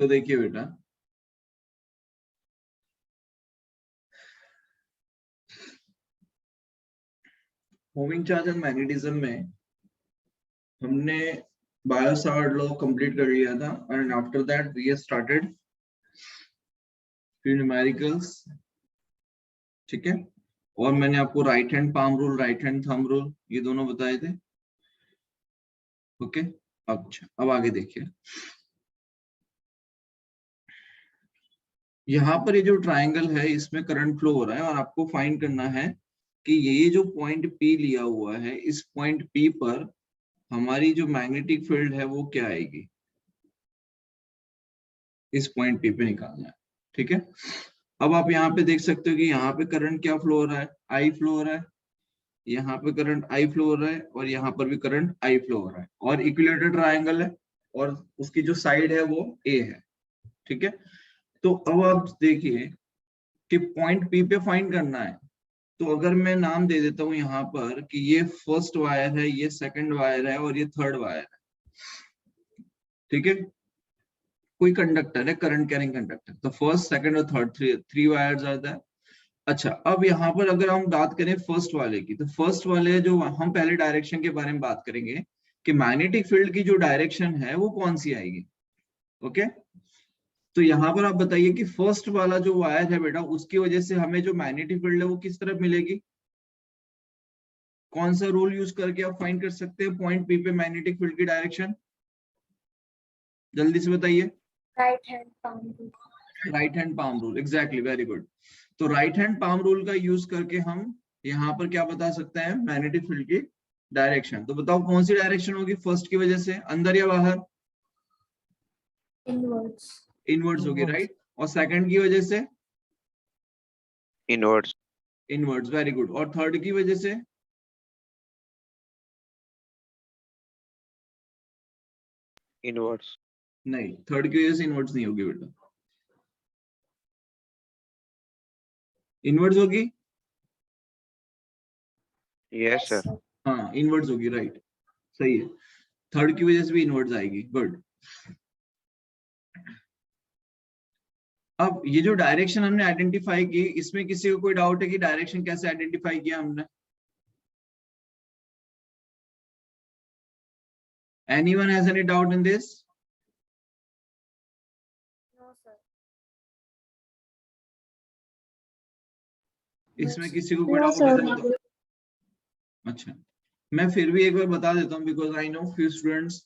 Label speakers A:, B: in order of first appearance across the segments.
A: तो देखिए बेटा, मूविंग चार्ज एंड मैग्नेटिज्म में हमने बायो-सावर्ट लॉ कंप्लीट कर लिया था and after that we started फिर न्यूमेरिकल्स, ठीक है। और मैंने आपको right hand palm rule, right hand thumb rule ये दोनों बताए थे, ओके। अच्छा, अब आगे देखिए, यहाँ पर ये जो ट्रायंगल है इसमें करंट फ्लो हो रहा है और आपको फाइंड करना है कि ये जो पॉइंट P लिया हुआ है, इस पॉइंट P पर हमारी जो मैग्नेटिक फील्ड है वो क्या आएगी, इस पॉइंट P पे निकालना है, ठीक है। अब आप यहाँ पे देख सकते हो कि यहाँ पे करंट क्या फ्लो हो रहा है, I फ्लो हो रहा है, यहाँ पे करंट I फ्लो हो रहा है और यहाँ पर भी करंट I फ्लो हो रहा है और इक्विलेटरल ट्रायंगल है और उसकी जो साइड है वो A है, ठीक है। तो अब आप देखिए कि पॉइंट P पे फाइंड करना है, तो अगर मैं नाम दे देता हूँ यहाँ पर कि ये फर्स्ट वायर है, ये सेकंड वायर है और ये थर्ड वायर है, ठीक है। कोई कंडक्टर है, करंट कैरिंग कंडक्टर, तो फर्स्ट सेकंड और third, three wires are there. अच्छा, अब यहाँ पर अगर हम बात करें फर्स्ट वाले की, तो फर्स्ट वाले जो हम पहले डायरेक्शन के बारे में बात करेंगे कि मैग्नेटिक फील्ड की जो डायरेक्शन है वो कौन सी आएगी, ओके। तो यहाँ पर आप बताइए कि फर्स्ट वाला जो वायर है बेटा, उसकी वजह से हमें जो मैग्नेटिक फील्ड है वो किस तरफ मिलेगी, कौन सा रूल यूज करके आप फाइंड कर सकते हैं पॉइंट P पे मैग्नेटिक फील्ड की डायरेक्शन, जल्दी से बताइए।
B: Right hand palm rule.
A: Right hand palm rule, exactly, very good. तो राइट हैंड पाम रूल का यूज करके हम यहाँ पर क्या बता सकते हैं, मैग्नेटिक फील्ड की डायरेक्शन। तो बताओ कौन सी डायरेक्शन होगी फर्स्ट की वजह से, अंदर या बाहर,
B: इनवर्ड्स।
A: इनवर्ड्स होगी, राइट। और सेकंड की वजह से
C: इनवर्ड्स।
A: Inwards, very good. और थर्ड की वजह से
C: इनवर्ड्स।
A: नहीं, थर्ड की वजह से इनवर्ड्स नहीं होगी बेटा, इनवर्ड्स होगी,
C: यस सर।
A: हाँ इनवर्ड्स होगी, राइट, सही है। थर्ड की वजह से भी इनवर्ड्स आएगी, गुड। अब ये जो डायरेक्शन हमने आइडेंटिफाई की, इसमें किसी को कोई डाउट है कि डायरेक्शन कैसे आइडेंटिफाई किया हमने, anyone has any doubt in this?
B: No sir.
A: इसमें किसी को कोई
B: नो
A: डाउट है तो
B: सर।
A: बताओ। अच्छा, मैं फिर भी एक बार बता देता हूँ, because I know few students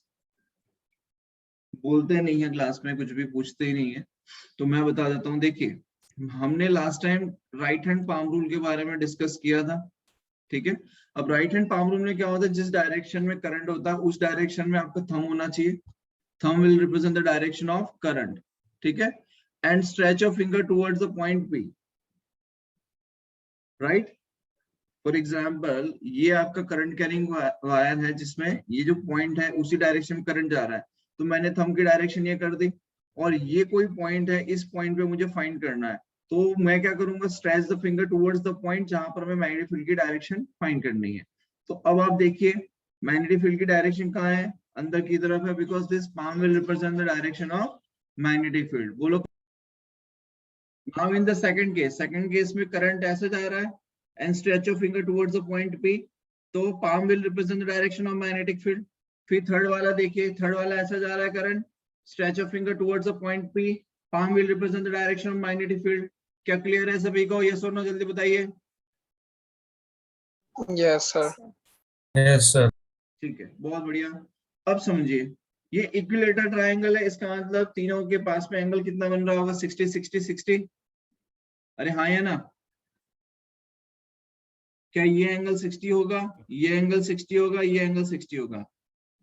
A: बोलते नहीं है क्लास में, कुछ भी पूछते ही नहीं है, तो मैं बता देता हूँ। देखिए, हमने last time right hand palm rule के बारे में डिस्कस किया था, ठीक है। अब राइट हैंड पाम रूल में क्या होता है, जिस डायरेक्शन में करंट होता है उस डायरेक्शन में आपका थंब होना चाहिए, thumb will represent the direction of current, ठीक है। And stretch your finger towards the point P, right. For example, ये आपका करंट कैरिंग वायर है जिसमें ये जो पॉइंट है उसी डायरेक्शन में करंट जा रहा है, तो मैंने थंब की डायरेक्शन ये कर दी, और ये कोई पॉइंट है, इस पॉइंट पे मुझे फाइंड करना है, तो मैं क्या करूंगा, stretch the finger towards the point जहां पर मैं मैग्नेटिक फील्ड की डायरेक्शन फाइंड करनी है। तो अब आप देखिए मैग्नेटिक फील्ड की डायरेक्शन कहाँ है, अंदर की तरफ है, because this palm will represent the direction of magnetic field. बोलो। Now in the second case में करंट ऐसे जा रहा है and stretch your finger towards the point P, तो palm will represent the direction of magnetic field। फिर third वाला देखिए, थर्ड वाला ऐसा जा रहा है current, stretch your finger towards the point P, palm will represent the direction of magnetic field। क्या क्लियर है सभी को, यस और नो, जल्दी बताइए।
D: Yes sir.
E: Yes sir.
A: ठीक है, बहुत बढ़िया। अब समझिए, ये इक्विलेटरल ट्रायंगल है, इसका मतलब तीनों के पास में एंगल कितना बन रहा होगा, 60 60 60। अरे हाँ या ना, क्या ये एंगल 60 होगा, ये एंगल 60 होगा, ये एंगल 60 होगा,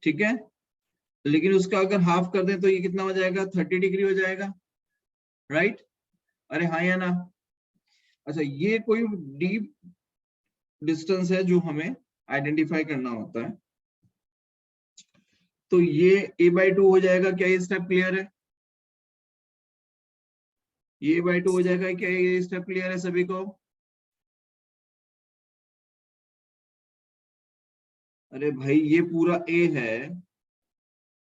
A: ठीक है। लेकिन उसका अगर हाफ कर दें तो ये कितना हो जाएगा, 30 डिग्री हो जाएगा, राइट। अरे हाँ या ना। अच्छा, ये कोई डीप डिस्टेंस है जो हमें आइडेंटिफाई करना होता है, तो ये a/2 हो जाएगा, क्या ये स्टेप क्लियर है, ये a/2 हो जाएगा, क्या ये स्टेप क्लियर है सभी को। अरे भाई, ये पूरा a है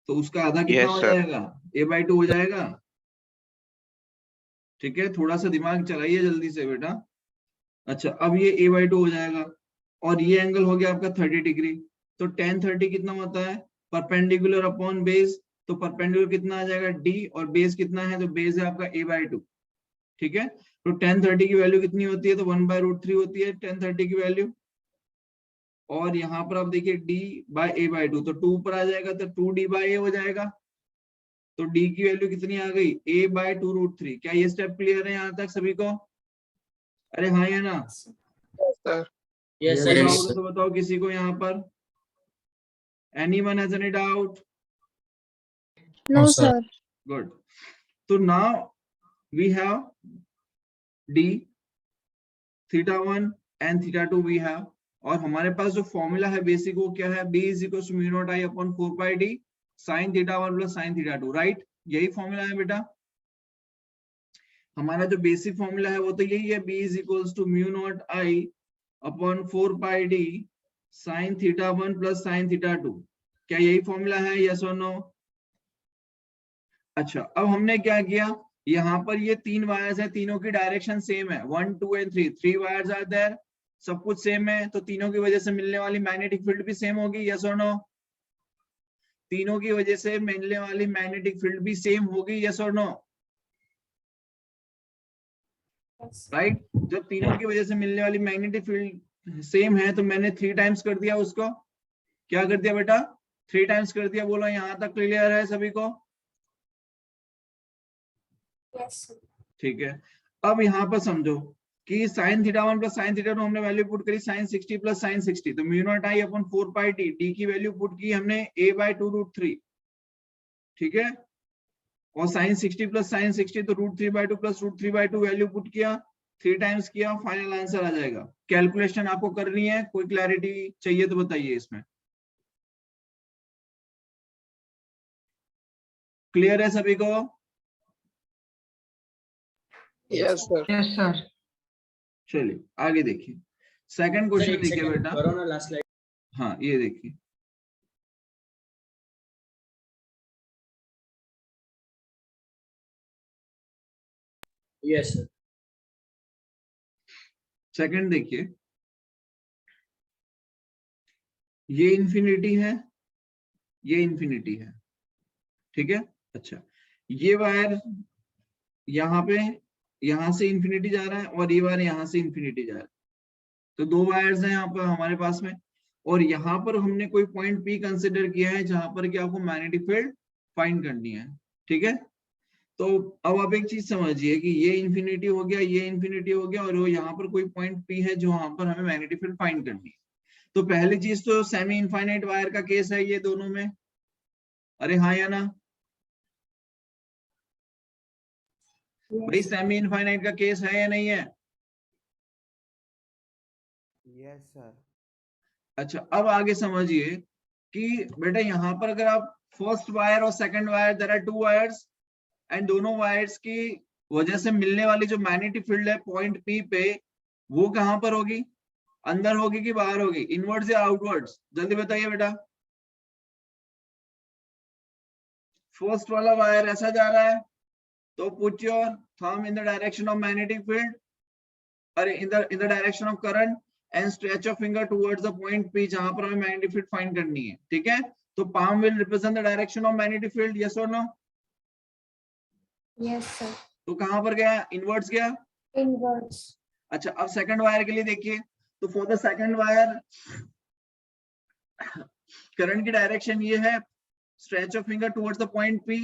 A: तो उसका आधा कितना
C: यस
A: हो
C: सर।
A: जाएगा, a/2 हो जाएगा। ठीक है, थोड़ा सा दिमाग चलाइए जल्दी से बेटा। अच्छा, अब ये a/2 हो जाएगा और ये एंगल हो गया आपका 30 डिग्री। तो tan 30 कितना होता है, परपेंडिकुलर अपॉन बेस। तो परपेंडिकुलर कितना आ जाएगा d, और बेस कितना है, तो बेस है आपका a/2। ठीक है, तो tan 30 की वैल्यू कितनी होती है, तो 1/√3 होती है tan 30 की वैल्यू। और यहाँ पर आप देखिए d/a/2, तो 2 ऊपर आ जाएगा तो 2d/a हो जाएगा। तो d की वैल्यू कितनी आ गई, a/2√3। क्या ये स्टेप क्लियर है यहाँ तक सभी को? अरे हाँ या ना?
C: Sir.
D: Yes,
A: कोई
D: sir.
A: डाउट हो तो बताओ किसी को यहाँ पर। Anyone has any doubt?
B: No, sir.
A: Good. So now we have d, θ1 and θ2 we have, और हमारे पास जो फॉर्मूला है बेसिक वो क्या है, b = μ0I/4πd sin θ1 plus sin θ2, right? यही फॉर्मूला है बेटा। हमारा जो बेसिक फॉर्मूला है वो तो यही है, b = μ0I/4πd sin θ1 plus sin θ2। क्या यही फॉर्मूला है, यस और नो? अच्छा, अब हमने क्या किया, यहाँ पर ये 3 वायर्स है, तीनों की डायरेक्शन सेम है, 1 2 and 3, 3 वायर्स आर देयर, सब कुछ सेम है, तो तीनों की वजह से मिलने वाली मैग्नेटिक फील्ड भी सेम होगी, यस और नो? तीनों की वजह से मिलने वाली मैग्नेटिक फील्ड भी सेम होगी, यस और नो?
B: Yes.
A: राइट? जब तीनों की वजह से मिलने वाली मैग्नेटिक फील्ड सेम है तो मैंने 3 टाइम्स कर दिया उसको। क्या कर दिया बेटा, 3 टाइम्स कर दिया। बोलो यहाँ तक क्लियर है सभी को?
B: Yes, sir.
A: ठीक है, अब यहाँ पर समझो कि sin θ1 plus sin θ2 हमने वैल्यू पुट करी sin 60 plus sin 60, तो μ0I/4πd, d की वैल्यू पुट की हमने a/2√3। ठीक है, और sin 60 plus sin 60 तो √3/2 plus √3/2 वैल्यू पुट किया, 3 टाइम्स किया, फाइनल आंसर आ जाएगा। कैलकुलेशन आपको करनी है, कोई क्लैरिटी चाहिए तो बताइए इसमें। क्लियर है सभी को?
C: Yes, sir.
D: Yes, sir.
A: चलिए आगे देखिए, सेकंड क्वेश्चन देखिए बेटा।
D: करो ना लास्ट स्लाइड।
A: हाँ ये देखिए,
D: Yes, sir.
A: सेकंड देखिए, ये इंफिनिटी है, ये इंफिनिटी है। ठीक है, अच्छा ये वायर यहाँ पे, यहाँ से इंफिनिटी जा रहा है और ये वायर यहाँ से इंफिनिटी जा रहा है, तो 2 वायर्स हैं यहाँ पर हमारे पास में, और यहाँ पर हमने कोई पॉइंट P कंसिडर किया है जहां पर कि आपको मैग्नेटिक फील्ड फाइंड करनी है। ठीक है, तो अब आप एक चीज समझिए कि ये इंफिनिटी हो गया, ये इंफिनिटी हो गया, और वो यहाँ पर कोई पॉइंट P है जो वहां पर हमें मैग्नेटिक फील्ड फाइंड करनी है। तो पहली चीज तो सेमी इनफाइनाइट वायर का केस है ये दोनों में। अरे हाँ या ना भाई, सेमी इनफाइनाइट का केस है या नहीं है?
E: Yes sir.
A: अच्छा, अब आगे समझिए कि बेटा यहाँ पर अगर आप फर्स्ट वायर और second wire, there are 2 wires, and दोनों वायर्स की वजह से मिलने वाली जो मैग्नेटिक फील्ड है पॉइंट P पे, वो कहां पर होगी, अंदर होगी कि बाहर होगी, इनवर्ड्स या आउटवर्ड्स? जल्दी बताइए बेटा। फर्स्ट वाला वायर ऐसा जा रहा है, तो put your thumb in the direction of magnetic field, अरे in the direction of current, and stretch your finger towards the point P जहां पर हमें मैग्नेटिक फील्ड फाइंड करनी है। ठीक है, तो palm will represent the direction of magnetic field, yes or no?
B: Yes, sir.
A: तो कहां पर गया, इनवर्ड्स गया।
B: Inwards.
A: अच्छा, अब सेकंड वायर के लिए देखिए, तो for the second wire current की डायरेक्शन ये है, stretch of finger towards the point P,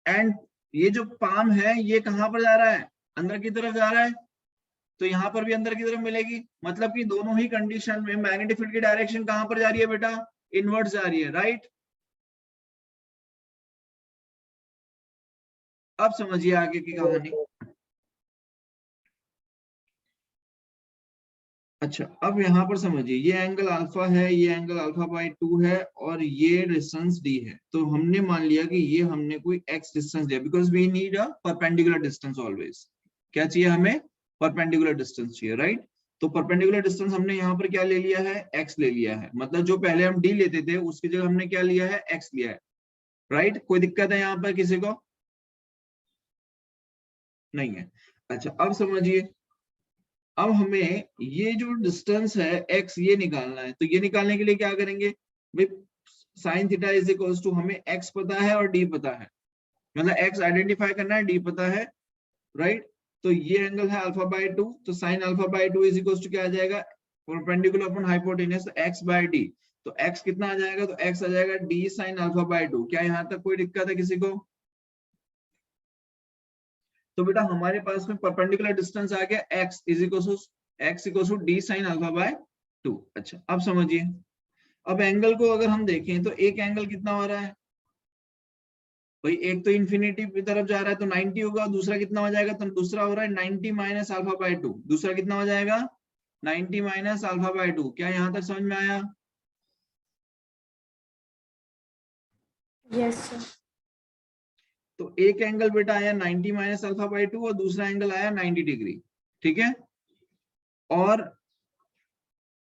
A: and ये जो पाम है ये कहां पर जा रहा है, अंदर की तरफ जा रहा है, तो यहाँ पर भी अंदर की तरफ मिलेगी। मतलब कि दोनों ही कंडीशन में मैग्नेटिक फील्ड की डायरेक्शन कहां पर जा रही है बेटा, इनवर्ड्स जा रही है, राइट? अब समझिए आगे की कहानी। अच्छा, अब यहाँ पर समझिए, ये एंगल अल्फा है, ये एंगल α/2 है, और ये डिस्टेंस d है। तो हमने मान लिया कि ये हमने कोई x डिस्टेंस दिया, because we need a perpendicular distance always. क्या चाहिए हमें, परपेंडिकुलर डिस्टेंस चाहिए, राइट? तो परपेंडिकुलर डिस्टेंस हमने यहाँ पर क्या ले लिया है, x ले लिया है। मतलब जो पहले हम d लेते थे उसकी जगह हमने क्या लिया है, x लिया है, राइट? कोई दिक्कत है यहाँ पर किसी को? नहीं है। अच्छा अब समझिए, अब हमें ये जो डिस्टेंस है x ये निकालना है, तो ये निकालने के लिए क्या करेंगे भाई, sine theta is equals to, हमें x पता है और d पता है, मतलब x आइडेंटिफाई करना है, d पता है, राइट। तो ये एंगल है अल्फा बाय 2, तो sine alpha by 2 is equals to क्या आ जाएगा, perpendicular upon hypotenuse, x by d। तो x कितना आ जाएगा, तो x आ जाएगा d साइन अल्फा बाय 2। क्या यहाँ तक कोई दिक्कत है किसी को? तो बेटा हमारे पास में परपेंडिकुलर डिस्टेंस आ गया x is equals to d sine alpha by 2। अच्छा अब समझिए, अब एंगल को अगर हम देखें तो एक एंगल कितना हो रहा है भाई, एक तो इंफिनिटी की तरफ जा रहा है तो 90 होगा, और दूसरा कितना हो जाएगा, तो दूसरा हो रहा है 90 माइनस अल्फा बाय 2। दूसरा कितना हो जाएगा 90 माइनस अल्फा बाय 2। क्या यहाँ तक समझ में आया?
B: Yes, sir.
A: तो एक एंगल बेटा आया 90 माइनस अल्फा बाय 2 और दूसरा एंगल आया 90 डिग्री, ठीक है। और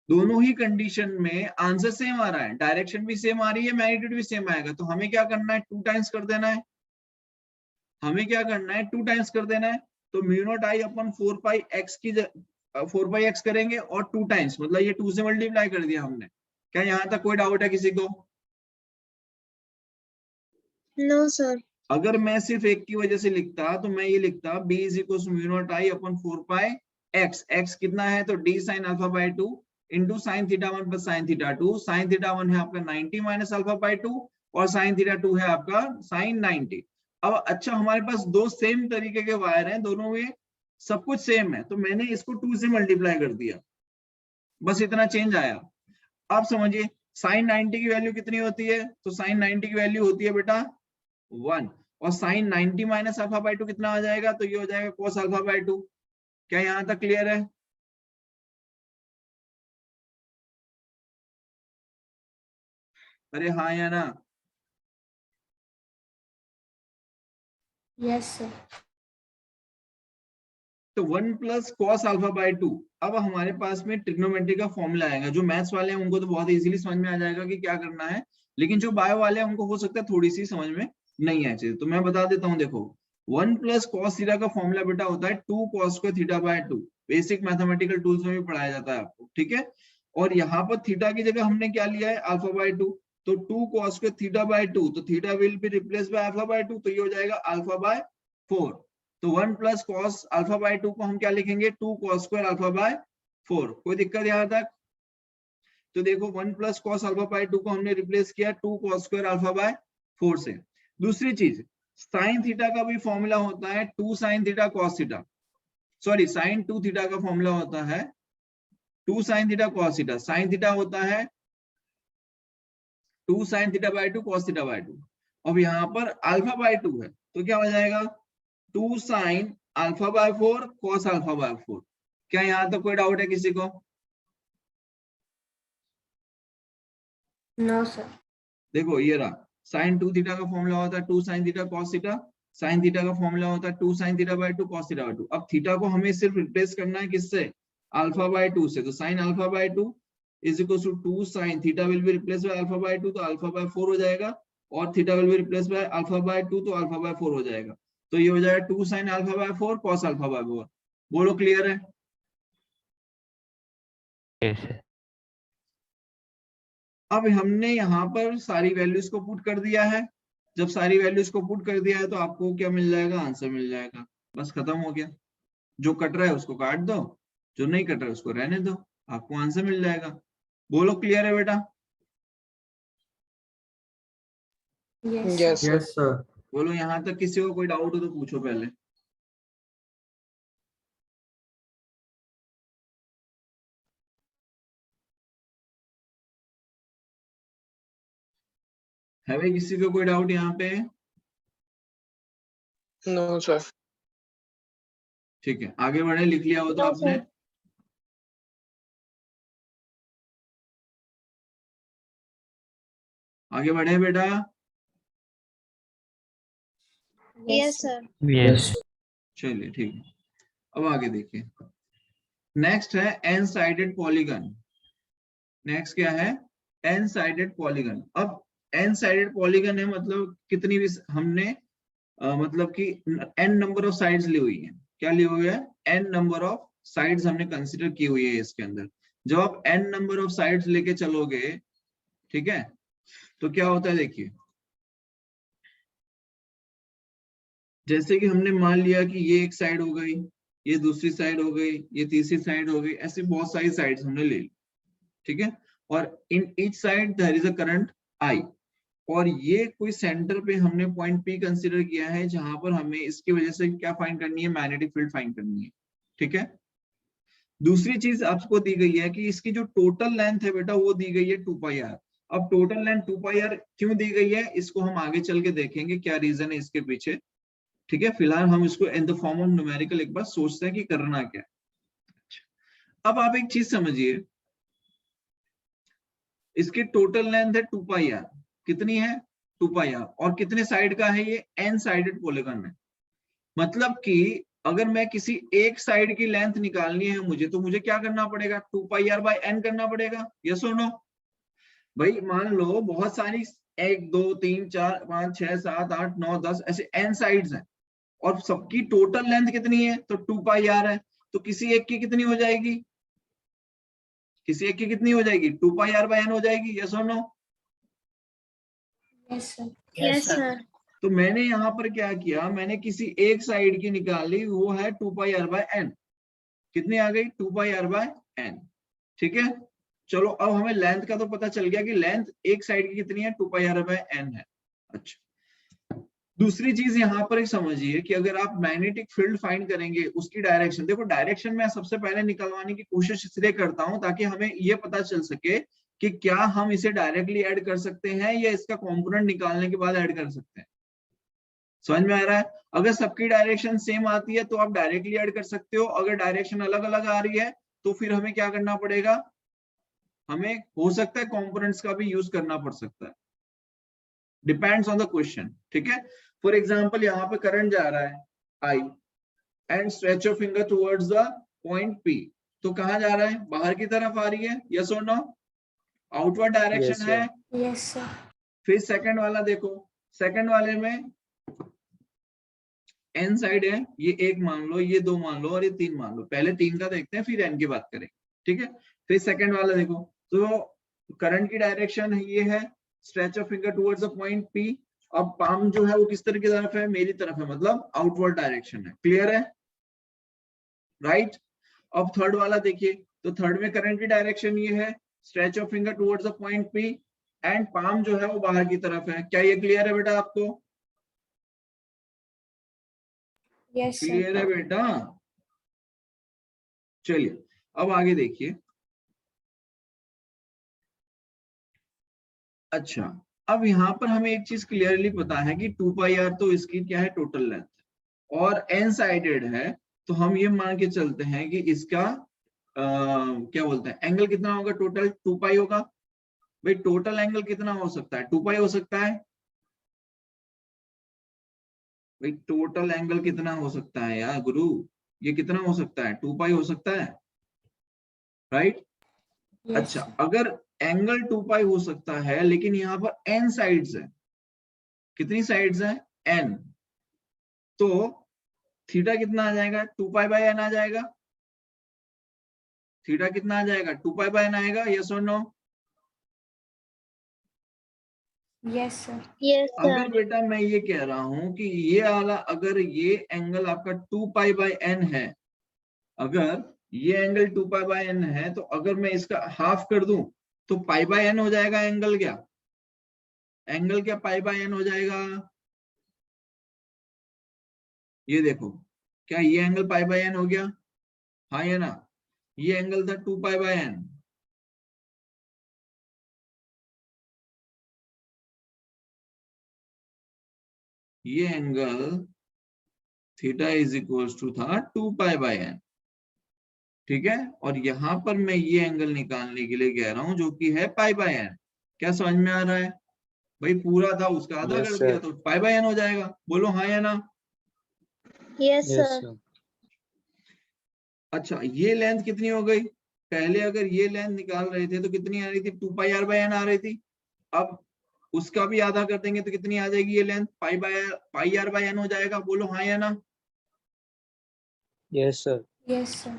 A: दोनों ही कंडीशन में आंसर सेम आ रहा है, डायरेक्शन भी सेम आ रही है, मैग्नीट्यूड भी सेम आएगा। तो हमें क्या करना है, 2 टाइम्स कर देना है, हमें क्या करना है 2 टाइम्स कर देना है। तो mu naught I upon 4 pi x की 4 पाई एक्स करेंगे और 2 टाइम्स, मतलब ये 2 से मल्टीप्लाई कर दिया हमने। क्या यहाँ तक कोई डाउट है किसी को?
B: No, sir.
A: अगर मैं सिर्फ एक की वजह से लिखता तो मैं ये लिखता b is equal to mu naught I upon 4 pi x. X कितना है, तो d sine alpha by 2 into sine theta 1 plus sine theta 2। Sine theta 1 है आपका 90 माइनस अल्फा बाय 2 और साइन थीटा 2 है आपका साइन 90। अब अच्छा हमारे पास दो सेम तरीके के वायर हैं, दोनों में सब कुछ सेम है, तो मैंने इसको 2 से मल्टीप्लाई कर दिया, बस इतना चेंज आया। अब समझिए साइन 90 की वैल्यू कितनी होती है, तो साइन 90 की वैल्यू होती है बेटा 1, और साइन 90 माइनस अल्फा बाय 2 कितना आ जाएगा, तो ये हो जाएगा cos अल्फा बाय 2। क्या यहां तक क्लियर है? अरे हाँ या ना?
B: Yes, sir.
A: तो 1 प्लस कॉस अल्फा बाय 2। अब हमारे पास में ट्रिग्नोमेट्री का फॉर्मूला आएगा। जो मैथ्स वाले हैं उनको तो बहुत इजीली समझ में आ जाएगा कि क्या करना है, लेकिन जो बायो वाले हैं उनको हो सकता है थोड़ी सी समझ में नहीं आए चीज, तो मैं बता देता हूँ। देखो 1 प्लस कॉस थीटा का फॉर्मूला बेटा होता है 2 cos square theta by 2। Basic mathematical tools में भी पढ़ाया जाता है आपको, ठीक है। और यहाँ पर थीटा की जगह हमने क्या लिया है, अल्फा बाय 2। तो 2 कॉस स्क्वायर थीटा बाय 2, तो theta will be replace by alpha by 2, तो ये हो जाएगा अल्फा बाय 4। तो 1 प्लस कॉस अल्फा बाय 2 को हम क्या लिखेंगे, 2 कॉस स्क्वायर अल्फा बाय 4। कोई दिक्कत यहाँ तक? तो देखो 1 प्लस कॉस अल्फा बाय 2 को हमने रिप्लेस किया 2 कॉस स्क्वायर अल्फा बाय 4 से। दूसरी चीज, साइन थीटा का भी फॉर्मूला होता है 2 sine theta cos theta, sorry sine 2 theta का फॉर्मूला होता है 2 sine theta cos theta. Sine theta होता है 2 sine theta by 2 cos theta by 2। अब यहाँ पर अल्फा बाय 2 है, तो क्या हो जाएगा 2 sign alpha by 4 cos alpha by 4। क्या यहाँ तो कोई डाउट है किसी को?
B: No, sir.
A: देखो ये रहा, साइन 2 थीटा का फॉर्मूला होता है 2 sine theta cos theta. Sign theta का फॉर्मूला होता है 2 sine theta by 2 cos theta by 2। अब थीटा को हमें सिर्फ रिप्लेस करना है किससे, अल्फा बाय 2 से। तो sine alpha by 2 is equal to 2 sine theta will be replace by alpha by 2, तो अल्फा बाय 4 हो जाएगा, और theta will be replace by alpha by 2, तो अल्फा बाय 4 हो जाएगा। तो ये हो जाएगा 2 sign alpha by 4 cos alpha by 4। बोलो क्लियर है?
E: Yes, sir.
A: अब हमने यहाँ पर सारी वैल्यूज को पुट कर दिया है। जब सारी वैल्यूज को पुट कर दिया है तो आपको क्या मिल जाएगा, आंसर मिल जाएगा। बस खत्म हो गया। जो कट रहा है उसको काट दो, जो नहीं कट रहा है उसको रहने दो, आपको आंसर मिल जाएगा। बोलो क्लियर है बेटा?
B: Yes,
C: Yes,
B: sir.
C: sir.
D: Yes, sir.
A: बोलो यहाँ तक किसी को कोई डाउट हो तो पूछो पहले। है भाई किसी को कोई डाउट यहाँ पे?
C: No, sir.
A: ठीक है आगे बढ़े, लिख लिया हो तो
B: No,
A: आपने?
B: sir.
A: आगे बढ़े बेटा।
B: Yes, sir.
E: Yes.
A: चलिए ठीक है, अब आगे देखिए। नेक्स्ट है एन साइडेड पॉलीगन। नेक्स्ट क्या है, एन साइडेड पॉलीगन। अब एन साइडेड पॉलीगन है मतलब कितनी भी हमने मतलब कि एन नंबर ऑफ साइड्स ली हुई है। क्या लिया हुआ है, n नंबर ऑफ साइड्स हमने कंसिडर की हुई है इसके अंदर। जब आप n नंबर ऑफ साइड्स लेके चलोगे, ठीक है, तो क्या होता है देखिए, जैसे कि हमने मान लिया कि ये एक साइड हो गई, ये दूसरी साइड हो गई, ये तीसरी साइड हो गई, ऐसी बहुत सारी साइड्स हमने ले ली, ठीक है, और in each side there is a current I, और ये कोई सेंटर पे हमने पॉइंट P कंसीडर किया है जहां पर हमें इसकी वजह से क्या फाइंड करनी है, मैग्नेटिक फील्ड फाइंड करनी है, ठीक है। दूसरी चीज आपको दी गई है कि इसकी जो टोटल लेंथ है बेटा वो दी गई है 2πr। अब टोटल लेंथ 2πr क्यों दी गई है, इसको हम आगे चल के देखेंगे क्या रीजन है इसके पीछे, ठीक है। फिलहाल हम इसको in the form of numerical एक बार सोचते हैं कि करना क्या है। अब आप एक चीज समझिए, इसकी टोटल लेंथ है 2πr, कितनी है 2πr, और कितने साइड का है ये, n साइडेड पॉलीगन है। मतलब कि अगर मैं किसी एक साइड की लेंथ निकालनी है मुझे, तो मुझे क्या करना पड़ेगा, 2πr/n करना पड़ेगा, यस और नो। भाई मान लो बहुत सारी 1 2 3 4 5 6 7 8 9 10 ऐसे n साइड्स हैं, और सबकी टोटल लेंथ कितनी है, तो 2πr है, तो किसी एक की कितनी हो जाएगी, किसी एक की कितनी हो जाएगी, 2πr/n हो जाएगी, यस और no.
B: Yes sir.
D: Yes, sir.
A: तो मैंने यहाँ पर क्या किया, मैंने किसी एक साइड की निकाली, वो है 2πr/n, कितनी आ गई, 2πr/n, ठीक है। चलो अब हमें लेंथ का तो पता चल गया कि लेंथ एक साइड की कितनी है, 2πr/n है। अच्छा, दूसरी चीज यहाँ पर एक समझिए कि अगर आप मैग्नेटिक फील्ड फाइंड करेंगे, उसकी डायरेक्शन, देखो डायरेक्शन मैं सबसे पहले निकलवाने की कोशिश इसलिए करता हूं ताकि हमें ये पता चल सके कि क्या हम इसे डायरेक्टली ऐड कर सकते हैं या इसका कंपोनेंट निकालने के बाद ऐड कर सकते हैं। समझ में आ रहा है, अगर सबकी डायरेक्शन सेम आती है तो आप डायरेक्टली ऐड कर सकते हो, अगर डायरेक्शन अलग अलग आ रही है तो फिर हमें क्या करना पड़ेगा, हमें हो सकता है कंपोनेंट्स का भी यूज करना पड़ सकता है, डिपेंड्स ऑन द क्वेश्चन, ठीक है। फॉर एग्जांपल यहाँ पे करंट जा रहा है I and stretch your finger towards the point P, तो कहाँ जा रहा है, बाहर की तरफ आ रही है, यस और नो, आउटवर्ड डायरेक्शन
C: Yes,
A: है।
C: sir.
B: Yes sir.
A: फिर सेकंड वाला देखो, सेकंड वाले में n साइड है, ये 1 मान लो, ये 2 मान लो और ये 3 मान लो, पहले 3 का देखते हैं फिर n की बात करें, ठीक है। फिर सेकंड वाला देखो, तो करंट की डायरेक्शन ये है, stretch of finger towards the point P, अब पाम जो है वो किस तरह की तरफ है, मेरी तरफ है, मतलब आउटवर्ड डायरेक्शन है, क्लियर है, राइट। अब थर्ड वाला देखिए, तो थर्ड में करंट की डायरेक्शन ये है, stretch of finger towards the point P and palm जो है वो बाहर की तरफ है, क्या ये क्लियर है बेटा आपको,
B: यस सर।
A: क्लियर है बेटा। चलिए अब आगे देखिए, अच्छा अब यहाँ पर हमें एक चीज क्लियरली पता है कि 2πr तो इसकी क्या है, टोटल लेंथ, और n साइडेड है, तो हम ये मान के चलते हैं कि इसका क्या बोलते हैं, एंगल कितना होगा, टोटल 2π होगा। भाई टोटल एंगल कितना हो सकता है, 2π हो सकता है, भाई टोटल एंगल कितना हो सकता है यार गुरु, ये कितना हो सकता है, 2π हो सकता है, राइट। अच्छा अगर एंगल 2π हो सकता है, लेकिन यहाँ पर n साइड्स है, कितनी साइड्स है, n, तो थीटा कितना आ जाएगा, 2π/n आ जाएगा, थीटा कितना आ जाएगा, 2π/n आएगा, यस और नो।
B: Yes sir. यस
A: अगर
B: सर।
A: बेटा मैं ये कह रहा हूं कि ये वाला, अगर ये एंगल आपका 2π/n है, अगर ये एंगल 2π/n है, तो अगर मैं इसका हाफ कर दूं तो π/n हो जाएगा एंगल, क्या एंगल क्या π/n हो जाएगा, ये देखो, क्या ये एंगल π/n हो गया, हाँ या ना, ये एंगल था 2π/n, ये angle theta is equal to था 2π/n, ठीक है। और यहां पर मैं ये एंगल निकालने के लिए कह रहा हूं जो कि है π/n, क्या समझ में आ रहा है, भाई पूरा था उसका आधा
C: Yes,
A: कर दिया
C: sir.
A: तो π/n हो जाएगा, बोलो हाँ या ना।
B: Yes
C: Yes,
B: sir.
C: sir.
A: अच्छा ये लेंथ कितनी हो गई, पहले अगर ये लेंथ निकाल रहे थे तो कितनी आ रही थी, 2πr/n आ रही थी, अब उसका भी आधा कर देंगे तो कितनी आ जाएगी ये लेंथ, πr/n हो जाएगा, बोलो हाँ या ना।
D: Yes, sir.
B: Yes, sir.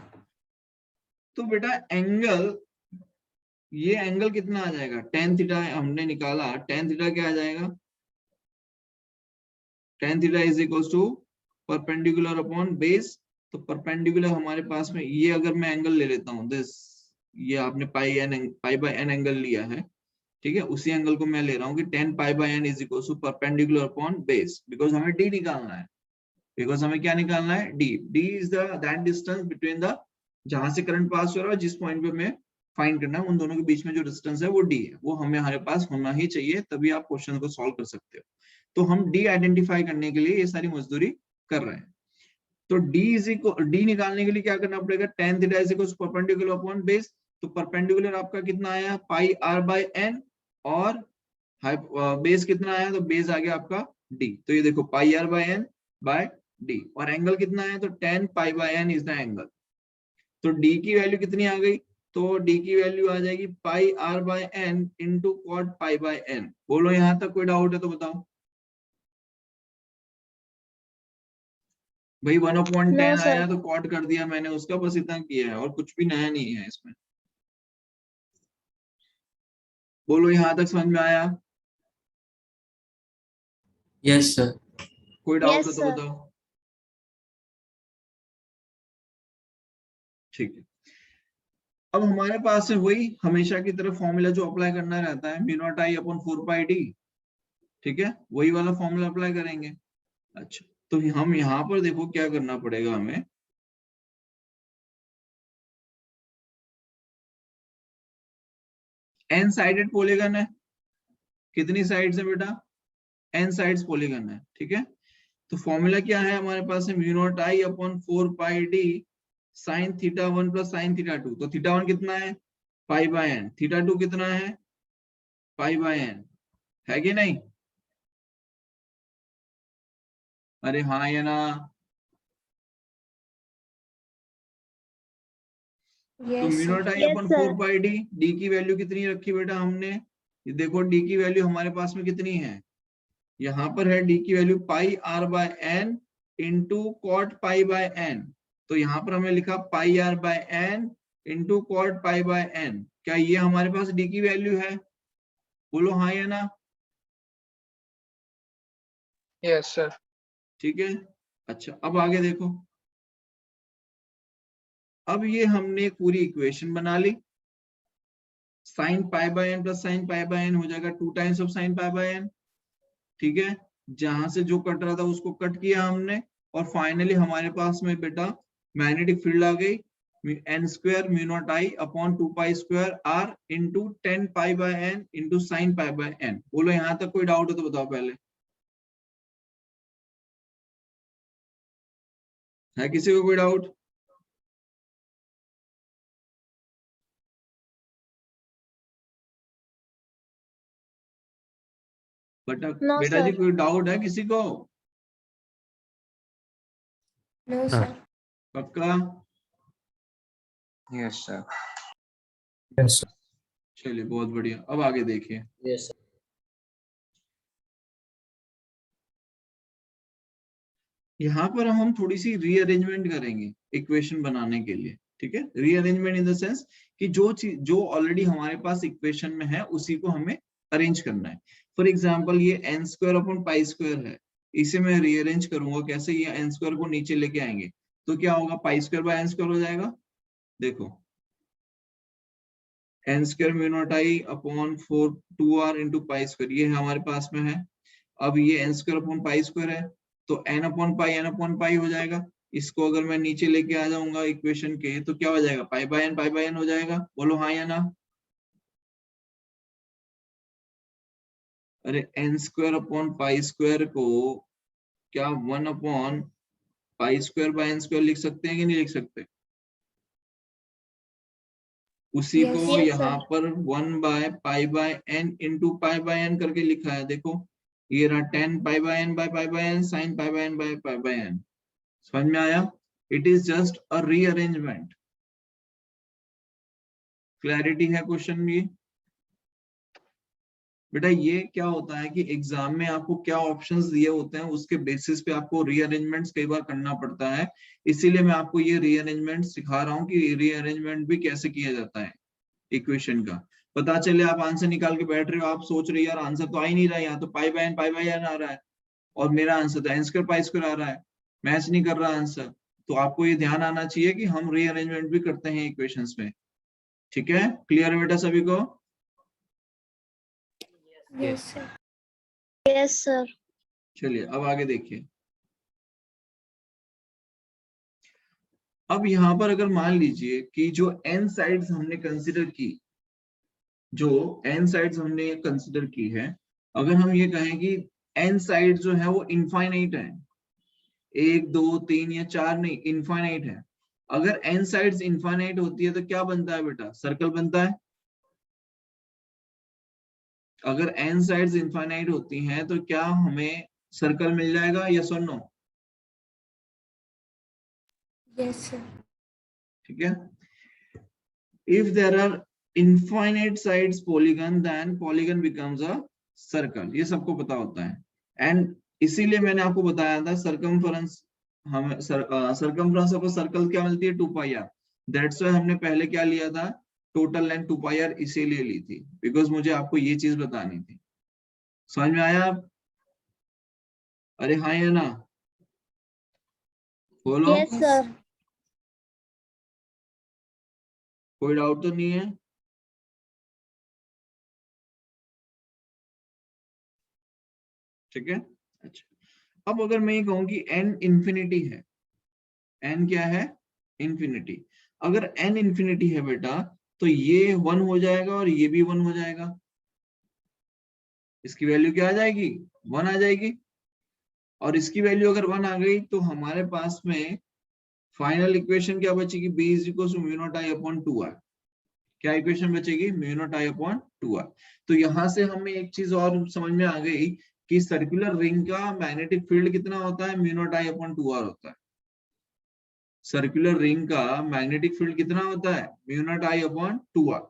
A: तो बेटा एंगल, ये एंगल कितना आ जाएगा, tan थीटा हमने निकाला, tan थीटा क्या आ जाएगा, tan theta is equal to perpendicular upon base. तो परपेंडिकुलर हमारे पास में, ये अगर मैं एंगल ले लेता हूँ दिस, ये आपने पाई बाय एन एंगल लिया है, ठीक है, उसी एंगल को मैं ले रहा हूँ कि tan pi by N is equal to perpendicular upon base, because हमें डी निकालना है, बिकॉज हमें क्या निकालना है, d. D is that distance between the, जहां से करंट पास हो रहा है जिस पॉइंट पे हमें फाइंड करना है, उन दोनों के बीच में जो डिस्टेंस है वो डी है, वो हमारे पास होना ही चाहिए, तभी आप क्वेश्चन को सॉल्व कर सकते हो। तो हम डी आइडेंटिफाई करने के लिए ये सारी मजदूरी कर रहे हैं। तो डी निकालने के लिए क्या करना पड़ेगा, tan theta is equal to perpendicular upon base. तो परपेंडिकुलर आपका कितना आया, पाई आर बाय एन, और बेस कितना आया, तो बेस आ गया आपका डी। तो ये देखो पाई आर बाय एन बाय डी, और एंगल कितना है, तो tan pi by N is the angle. तो डी की वैल्यू कितनी आ गई, तो डी की वैल्यू आ जाएगी pi are by N into cot pi by N. बोलो यहां तक कोई डाउट है तो बताओ भाई। 1/10
B: No, sir.
A: आया तो कॉट कर दिया मैंने उसका, बस इतना किया है, और कुछ भी नया नहीं है इसमें। बोलो यहां तक समझ में आया,
D: Yes, sir.
A: कोई डाउट
B: Yes,
A: हो तो
B: sir.
A: बताओ। ठीक है, अब हमारे पास है वही हमेशा की तरह फॉर्मूला जो अप्लाई करना रहता है, mu naught I upon 4 pi D, ठीक है, वही वाला फॉर्मूला अप्लाई करेंगे। अच्छा, तो हम यहाँ पर देखो क्या करना पड़ेगा हमें, एन साइडेड पॉलीगन है, कितनी साइड्स है बेटा, एन साइड्स पॉलीगन है, ठीक है। तो फॉर्मूला क्या है हमारे पास है, mu naught I upon 4 pi D sine theta 1 plus sine theta 2। तो थीटा 1 कितना है, पाई बाय एन, थीटा 2 कितना है, पाई बाय एन, है कि नहीं, अरे हाँ या ना। तो
B: Yes,
A: mu
B: sir.
A: Not I
B: Yes,
A: upon
B: sir.
A: 4 pi D, D की वैल्यू कितनी रखी बेटा हमने, ये देखो डी की वैल्यू हमारे पास में कितनी है, यहाँ पर है डी की value pi are by N into cot pi by N. तो यहाँ पर हमने लिखा pi are by N into cot pi by N. क्या ये हमारे पास डी की वैल्यू है, बोलो हाँ या ना।
C: Yes, sir.
A: ठीक है, अच्छा अब आगे देखो, अब ये हमने एक पूरी इक्वेशन बना ली, sine pi by N plus sine pi by N हो जाएगा 2 times of sine pi by N, ठीक है। जहां से जो कट रहा था उसको कट किया हमने, और फाइनली हमारे पास में बेटा मैग्नेटिक फील्ड आ गई, n square mu naught I upon 2 pi square r into 10 pi by N into sine pi by N. बोलो यहां तक कोई डाउट हो तो बताओ पहले, है किसी को कोई डाउट। बेटा
B: No,
A: बेटा जी
B: sir.
A: कोई डाउट है किसी को,
B: No, sir.
A: पक्का।
C: Yes, sir.
D: Yes, sir.
A: चलिए बहुत बढ़िया, अब आगे देखिए।
D: Yes, sir.
A: यहाँ पर हम थोड़ी सी रीअरेंजमेंट करेंगे इक्वेशन बनाने के लिए, ठीक है। रीअरेंजमेंट इन द सेंस कि जो चीज जो ऑलरेडी हमारे पास इक्वेशन में है उसी को हमें अरेंज करना है। फॉर एग्जांपल ये N square upon pi square है, इसे मैं रीअरेंज करूंगा कैसे, ये एन स्क्वायर को नीचे लेके आएंगे तो क्या होगा, pi square by N square हो जाएगा। देखो N square mu naught I upon 4 2r into pi square, ये हमारे पास में है। अब ये N square upon pi square है, तो एन अपॉन पाई हो जाएगा। इसको अगर मैं नीचे लेके आ जाऊंगा इक्वेशन के, तो क्या हो जाएगा, पाई बाय एन हो जाएगा। बोलो हाँ या ना। अरे n square upon pi square को क्या 1 upon pi square by N square लिख सकते हैं कि नहीं लिख सकते, उसी
B: Yes,
A: को
B: yes,
A: यहाँ
B: sir.
A: पर 1 by pi by N into pi by n करके लिखा है। देखो ये रहा 10 pi by N by pi by n sine pi by N by pi by n. समझ में आया, it is just a rearrangement. Clarity है क्वेश्चन में। बेटा ये क्या होता है कि एग्जाम में आपको क्या ऑप्शंस दिए होते हैं उसके बेसिस पे आपको रीअरेंजमेंट्स कई बार करना पड़ता है, इसीलिए मैं आपको ये रीअरेंजमेंट सिखा रहा हूँ कि रीअरेंजमेंट भी कैसे किया जाता है इक्वेशन का। पता चले आप आंसर निकाल के बैठ रहे हो, आप सोच रहे हो यार आंसर तो आ ही नहीं रहा है, यहाँ तो पाई बाय एन आ रहा है और मेरा आंसर तो एन स्क्वायर पाई स्क्वायर आ रहा है, मैच नहीं कर रहा आंसर। तो आपको ये ध्यान आना चाहिए कि हम रीअरेंजमेंट भी करते हैं इक्वेशंस में। ठीक है, क्लियर है बेटा सभी को?
B: Yes, sir. Yes, sir.
A: चलिए अब आगे देखिए। अब यहाँ पर अगर मान लीजिए कि जो n साइड्स हमने कंसिडर की, जो n साइड्स हमने कंसिडर की है, अगर हम ये कहें कि n साइड जो है वो इनफाइनाइट है, 1 2 3 या 4 नहीं, इनफाइनाइट है। अगर n साइड्स इनफाइनाइट होती है तो क्या बनता है बेटा? सर्कल बनता है। अगर n साइड्स इनफाइनाइट होती हैं तो क्या हमें सर्कल मिल जाएगा? यस और नो?
B: Yes, sir.
A: ठीक है। If there are infinite sides polygon, then polygon becomes a circle. ये सबको पता होता है। एंड इसीलिए मैंने आपको बताया था सर्कमफ्रेंस, हमें सर्कमफ्रेंस ऑफ सर्कल क्या मिलती है? 2 पाई आर। दैट्स व्हाई हमने पहले क्या लिया था? टोटल लेंथ 2 पाई आर इसीलिए ली थी, बिकॉज मुझे आपको ये चीज बतानी थी। समझ में आया आप? अरे हाँ या ना? बोलो।
B: Yes, sir.
A: कोई डाउट तो नहीं है? ठीक है, अच्छा। अब अगर मैं ये कहूँ कि n इंफिनिटी है, n क्या है? इंफिनिटी। अगर n इंफिनिटी है बेटा तो ये 1 हो जाएगा और ये भी 1 हो जाएगा। इसकी वैल्यू क्या आ जाएगी? 1 आ जाएगी। और इसकी वैल्यू अगर 1 आ गई तो हमारे पास में फाइनल इक्वेशन क्या बचेगी? b is equal to mu naught I upon 2r। क्या इक्वेशन बचेगी? Mu naught I upon 2r। तो यहां से हमें एक चीज और समझ में आ गई कि सर्कुलर रिंग का मैग्नेटिक फील्ड कितना होता है? Mu naught I upon 2r होता है। सर्कुलर रिंग का मैग्नेटिक फील्ड कितना होता है? Mu naught I upon 2r।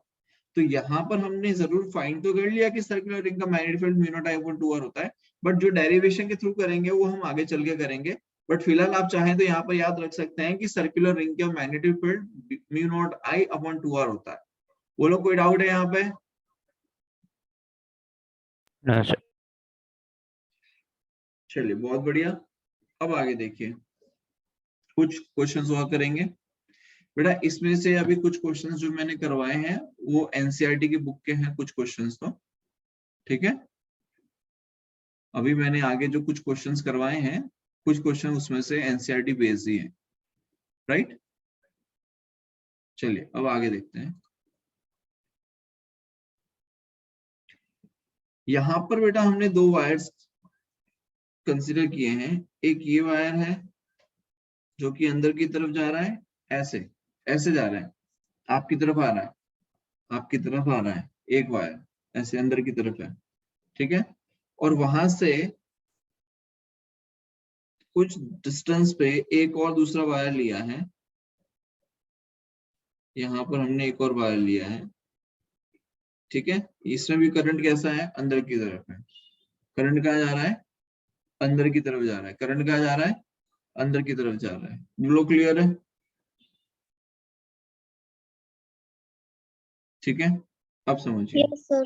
A: तो यहाँ पर हमने जरूर फाइंड तो कर लिया कि सर्कुलर रिंग का magnetic field mu naught I upon 2r होता है, बट जो डेरिवेशन के थ्रू करेंगे वो हम आगे चल के करेंगे। बट फिलहाल आप चाहें तो यहाँ पर याद रख सकते हैं कि सर्कुलर रिंग का magnetic field mu naught I upon 2r होता है। बोलो कोई डाउट है यहाँ पे?
D: No, sir.
A: चलिए बहुत बढ़िया। अब आगे देखिए, कुछ क्वेश्चंस हुआ करेंगे बेटा। इसमें से अभी कुछ क्वेश्चंस जो मैंने करवाए हैं वो एनसीईआरटी की बुक के हैं कुछ क्वेश्चंस तो, ठीक है। अभी मैंने आगे जो कुछ क्वेश्चंस करवाए हैं, कुछ क्वेश्चन उसमें से एनसीईआरटी बेस्ड ही है, राइट। चलिए अब आगे देखते हैं। यहाँ पर बेटा हमने 2 वायर्स कंसिडर किए हैं। एक ये वायर है जो कि अंदर की तरफ जा रहा है, ऐसे ऐसे जा रहा है, आपकी तरफ आ रहा है, आपकी तरफ आ रहा है। एक वायर ऐसे अंदर की तरफ है, ठीक है। और वहां से कुछ डिस्टेंस पे एक और दूसरा वायर लिया है। यहाँ पर हमने एक और वायर लिया है, ठीक है। इसमें भी करंट कैसा है? अंदर की तरफ है। करंट कहाँ जा रहा है? अंदर की तरफ जा रहा है। करंट कहाँ जा रहा है? अंदर की तरफ जा रहा है। बोलो क्लियर है? ठीक है, अब समझिए।
B: Yes, sir.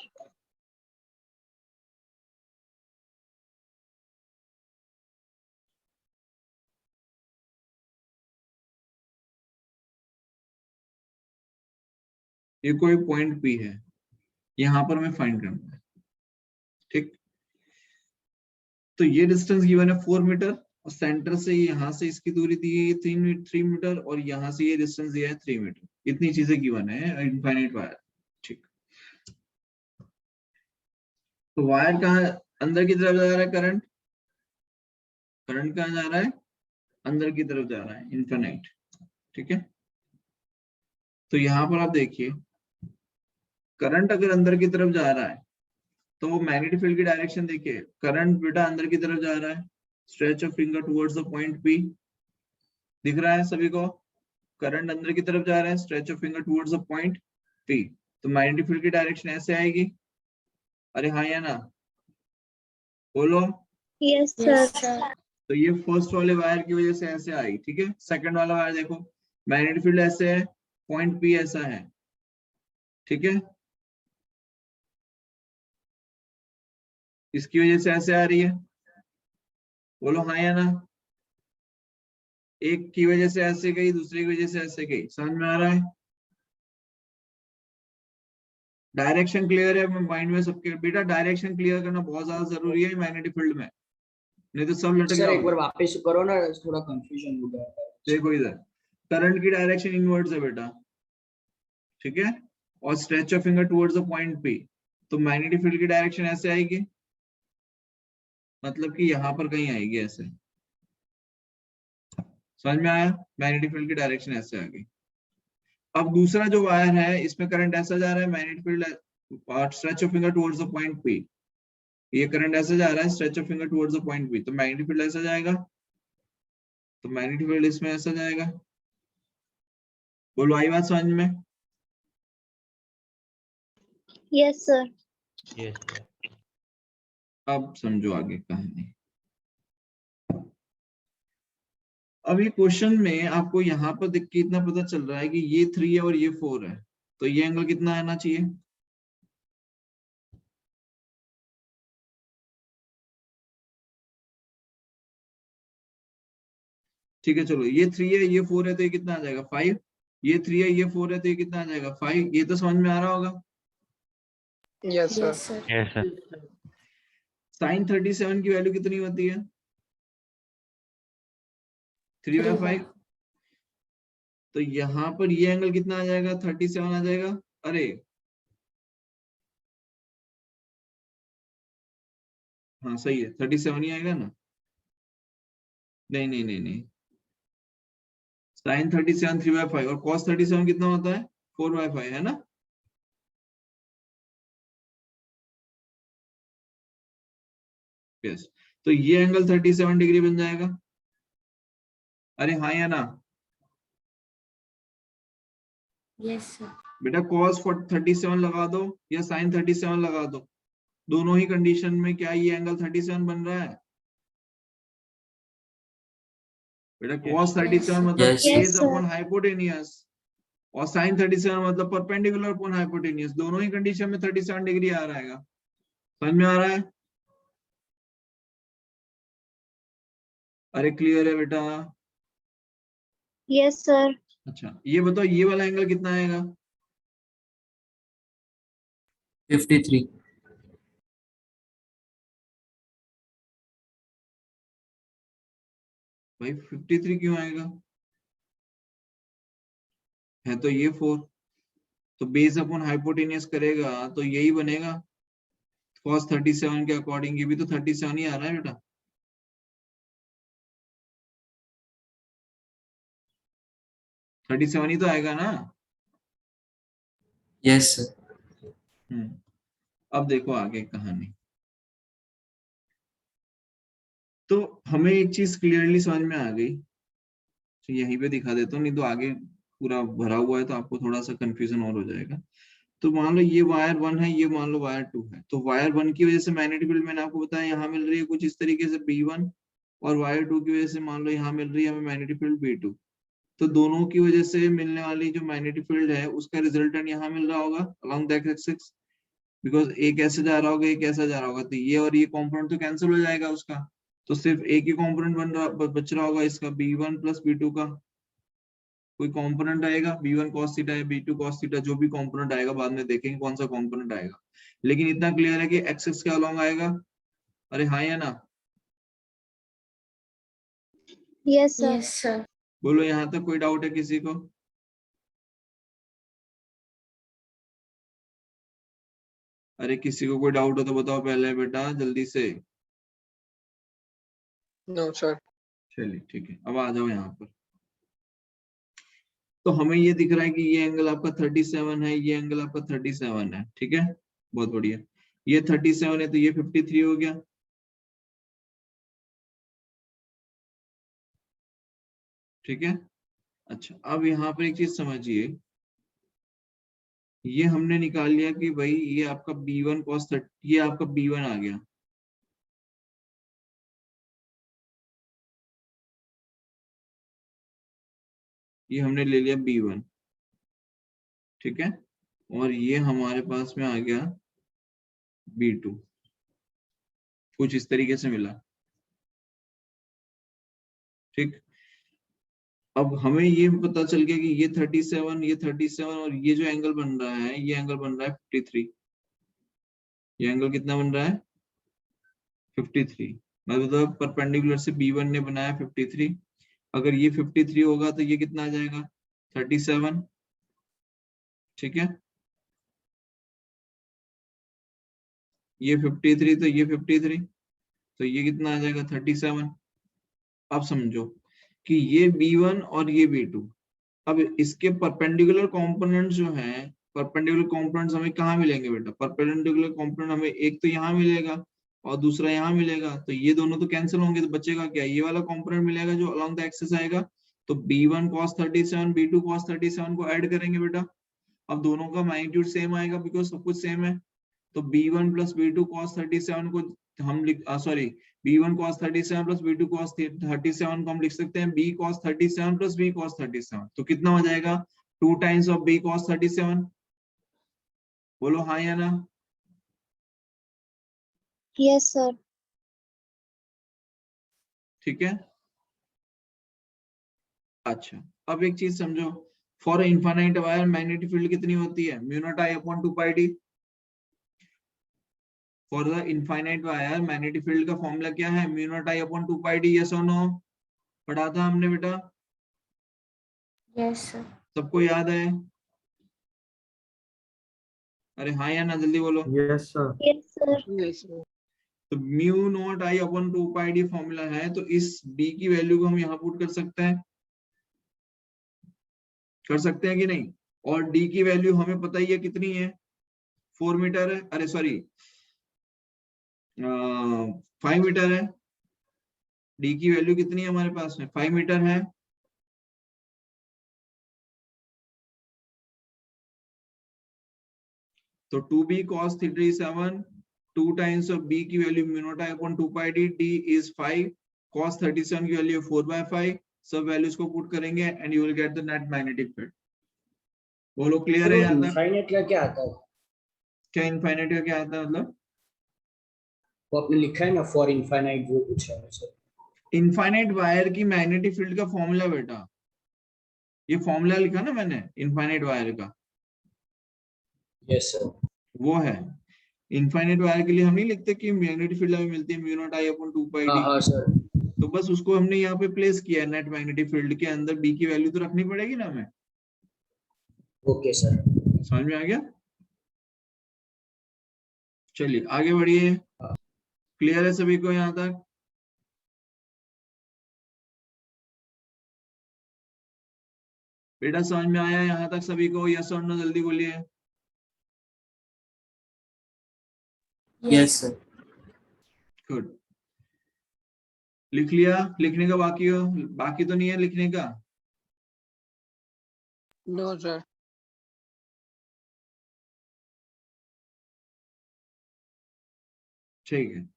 A: ये कोई पॉइंट पी है, यहाँ पर मैं फाइंड करना है, ठीक। तो ये डिस्टेंस गिवन है 4 मीटर और सेंटर से यहाँ से इसकी दूरी दी है 3 मीटर और यहाँ से ये डिस्टेंस दिया है 3 मीटर। इतनी चीजें गिवन है इनफाइनाइट वायर, ठीक। तो वायर कहाँ अंदर की तरफ जा रहा है? करंट, करंट कहाँ जा रहा है? अंदर की तरफ जा रहा है, इनफाइनाइट, ठीक है। तो यहाँ पर आप देखिए, करंट अगर अंदर की तरफ जा रहा है तो मैग्नेटिक फील्ड की डायरेक्शन देखिए। करंट बेटा अंदर की तरफ जा रहा है, stretch of finger towards the point P, दिख रहा है सभी को? करंट अंदर की तरफ जा रहा है, stretch of finger towards the point P. तो मैग्नेटिक फील्ड की डायरेक्शन ऐसे आएगी, अरे हाँ या ना, बोलो।
B: Yes, Yes, sir. sir.
A: तो ये फर्स्ट वाले वायर की वजह से ऐसे आई, ठीक है। सेकंड वाला वायर देखो, मैग्नेटिक फील्ड ऐसे है, पॉइंट पी ऐसा है, ठीक है, इसकी वजह से ऐसे आ रही है, बोलो हाँ या ना। एक की वजह से ऐसे गई, दूसरी की वजह से ऐसे गई, समझ में आ रहा है? डायरेक्शन क्लियर है माइंड में सबके? बेटा डायरेक्शन क्लियर करना बहुत ज्यादा जरूरी है मैग्नेटिक फील्ड में, नहीं तो सब लटक
F: सर एक
A: जाओगे।
F: बार वापस करो ना, थोड़ा कंफ्यूजन हो गया था।
A: देखो इधर, करंट की डायरेक्शन इनवर्ड्स है बेटा, ठीक है, और stretch of finger towards the point P, तो मैग्नेटिक फील्ड की डायरेक्शन ऐसे आएगी, मतलब कि यहाँ पर कहीं आएगी ऐसे, समझ में आया? मैग्नेटिक फील्ड की डायरेक्शन ऐसे आ गई। अब दूसरा जो वायर है इसमें करंट ऐसा जा रहा है, magnetic field stretch of finger towards the point P, ये करंट ऐसे जा रहा है stretch of finger towards the point P, तो मैग्नेटिक फील्ड ऐसा जाएगा, तो मैग्नेटिक फील्ड इसमें ऐसा जाएगा। बोलो आई बात समझ में?
B: Yes, sir.
D: Yes, sir.
A: अब समझो आगे कहानी। अब ये क्वेश्चन में आपको यहाँ पर देख के इतना पता चल रहा है कि ये 3 है और ये 4 है, तो ये एंगल कितना आना चाहिए? ठीक है चलो, ये 3 है ये 4 है तो ये कितना आ जाएगा 5, ये 3 है ये 4 है तो ये कितना आ जाएगा 5, ये तो समझ में आ रहा होगा।
C: Yes, sir.
B: Yes, sir.
D: Yes, sir.
A: Sine 37 की वैल्यू कितनी होती है? 3/5। तो यहाँ पर ये एंगल कितना आ जाएगा? 37 आ जाएगा। अरे हाँ सही है, 37 ही आएगा ना। नहीं नहीं नहीं नहीं, साइन 37 3/5 और कॉस 37 कितना होता है? 4/5 है ना। यस, तो ये एंगल 37 डिग्री बन जाएगा। अरे हाँ या ना?
B: Yes, sir.
A: बेटा कॉस 37 लगा दो या साइन 37 लगा दो, दोनों ही कंडीशन में क्या ये एंगल 37 बन रहा है? बेटा कॉस 37 मतलब
D: Yes,
B: Yes,
A: base
B: sir.
A: Upon hypotenuse, और साइन 37 मतलब परपेंडिकुलर अपॉन हाइपोटेनियस, दोनों ही कंडीशन में 37 डिग्री आ रहेगा। समझ में आ रहा है? अरे क्लियर है बेटा?
B: Yes, sir.
A: अच्छा ये बताओ ये वाला एंगल कितना आएगा?
D: 53.
A: भाई 53 क्यों आएगा? है तो ये 4, तो बेस अपॉन हाइपोटेनियस करेगा तो यही बनेगा। कॉस 37 के अकॉर्डिंग ये भी तो 37 ही आ रहा है बेटा। थर्टी सेवन ही तो आएगा ना।
D: Yes, sir.
A: अब देखो आगे कहानी। तो हमें एक चीज क्लियरली समझ में आ गई, तो यहीं पे दिखा देता हूँ, नहीं तो आगे पूरा भरा हुआ है तो आपको थोड़ा सा कंफ्यूजन और हो जाएगा। तो मान लो ये वायर 1 है, ये मान लो वायर 2 है, तो वायर 1 की वजह से मैग्नेटिक फील्ड मैंने आपको बताया यहाँ मिल रही है कुछ इस तरीके से B1, और वायर 2 की वजह से मान लो यहाँ मिल रही है हमें मैग्नेटिक फील्ड B2। तो दोनों की वजह से मिलने वाली जो मैग्नेटिक फील्ड है उसका रिजल्टेंट यहाँ मिल रहा होगा अलोंग दैट एक्सिस, बिकॉज एक ऐसे जा रहा होगा एक ऐसा जा रहा होगा, तो ये और ये कंपोनेंट तो कैंसिल हो जाएगा उसका, तो सिर्फ एक ही कंपोनेंट बच रहा होगा इसका B1 प्लस B2 का। कोई कंपोनेंट आएगा B1 cos थीटा या B2 cos थीटा, जो भी कंपोनेंट आएगा बाद में देखेंगे कौन सा कंपोनेंट आएगा, लेकिन इतना क्लियर है कि एक्सिस के अलोंग आएगा। अरे हाँ या ना?
B: Yes, sir. Yes, sir.
A: बोलो यहाँ तक कोई डाउट है किसी को? अरे किसी को कोई डाउट हो तो बताओ पहले बेटा जल्दी से।
C: No, sir.
A: चलिए ठीक है, अब आ जाओ यहाँ पर। तो हमें ये दिख रहा है कि ये एंगल आपका 37 है, ये एंगल आपका 37 है, ठीक है, बहुत बढ़िया। ये 37 है तो ये 53 हो गया, ठीक है। अच्छा अब यहाँ पर एक चीज समझिए, ये हमने निकाल लिया कि भाई ये आपका B1 cos 30, ये आपका B1 आ गया। ये हमने ले लिया B1, ठीक है, और ये हमारे पास में आ गया B2, कुछ इस तरीके से मिला, ठीक। अब हमें ये पता चल गया कि ये 37, ये 37 और ये जो एंगल बन रहा है, ये एंगल बन रहा है 53। ये एंगल कितना बन रहा है? 53। मतलब परपेंडिकुलर से B1 ने बनाया 53। अगर ये 53 होगा तो ये कितना आ जाएगा? 37, ठीक है। ये 53 तो ये 53, तो ये कितना आ जाएगा? 37। अब समझो कि ये B1 और ये B2, अब इसके परपेंडिकुलर कंपोनेंट्स जो हैं, परपेंडिकुलर कंपोनेंट्स हमें कहाँ मिलेंगे बेटा? परपेंडिकुलर कंपोनेंट हमें एक तो यहाँ मिलेगा और दूसरा यहाँ मिलेगा, तो ये दोनों तो कैंसिल होंगे, तो बचेगा क्या? ये वाला कंपोनेंट मिलेगा जो अलोंग द एक्सिस आएगा। तो B1 cos 37, B2 cos 37 को ऐड करेंगे बेटा। अब दोनों का मैग्नीट्यूड सेम आएगा बिकॉज सब कुछ सेम है। तो B1 plus B2 cos 37 को हम B1 cos 37 plus B2 cos 37 को हम लिख सकते हैं B cos 37 plus B cos 37। तो कितना हो जाएगा? 2 times of B cos 37। बोलो हाँ या ना?
B: Yes, sir.
A: ठीक है। अच्छा, अब एक चीज समझो, for infinite wire magnetic field कितनी होती है? Mu naught I upon 2 pi D. For the infinite wire magnetic field का फॉर्मूला क्या है? Mu naught I upon 2 pi D. Yes और नो? पढ़ा था हमने बेटा?
B: Yes, sir.
A: सबको याद है? अरे हाँ या ना, जल्दी बोलो।
E: Yes, sir.
B: Yes, sir.
C: Yes, sir.
A: तो mu naught I upon 2 pi D formula है, तो इस b की वैल्यू को हम यहाँ पुट कर सकते हैं, कर सकते हैं कि नहीं? और d की वैल्यू हमें पता ही है कितनी है, 4 मीटर है, अरे सॉरी 5 मीटर है। d की वैल्यू कितनी है हमारे पास में? 5 मीटर है। तो 2b cos 37, 2 times of b की value mu naught I upon 2 pi D, d is 5, cos 37 की वैल्यू 4/5, सब वैल्यूज को पुट करेंगे and you will get the net magnetic field. बोलो क्लियर है यहाँ तक?
F: इनफाइनाइट का क्या आता है?
A: क्या इनफाइनाइट का क्या आता है मतलब?
F: वो आपने लिखा है ना, फॉर इनफाइनाइट वो कुछ है सर।
A: इनफाइनाइट वायर की मैग्नेटिक फील्ड का फॉर्मूला बेटा, ये फॉर्मूला लिखा ना मैंने इनफाइनाइट वायर का।
F: Yes sir.
A: वो है इनफाइनाइट वायर के लिए हम नहीं लिखते कि मैग्नेटिक फील्ड हमें मिलती है mu naught I upon 2 pi D.
F: हाँ सर।
A: तो बस उसको हमने यहाँ पे प्लेस किया है, नेट मैग्नेटिक फील्ड के अंदर b की वैल्यू तो रखनी पड़ेगी ना हमें।
F: Okay sir.
A: समझ में आ गया? चलिए आगे बढ़िए। क्लियर है सभी को यहाँ तक? बेटा समझ में आया यहाँ तक सभी को? यस और नो जल्दी बोलिए।
D: Yes, sir.
A: गुड। लिख लिया? लिखने का बाकी हो? बाकी तो नहीं है लिखने का?
C: No, sir.
A: ठीक है,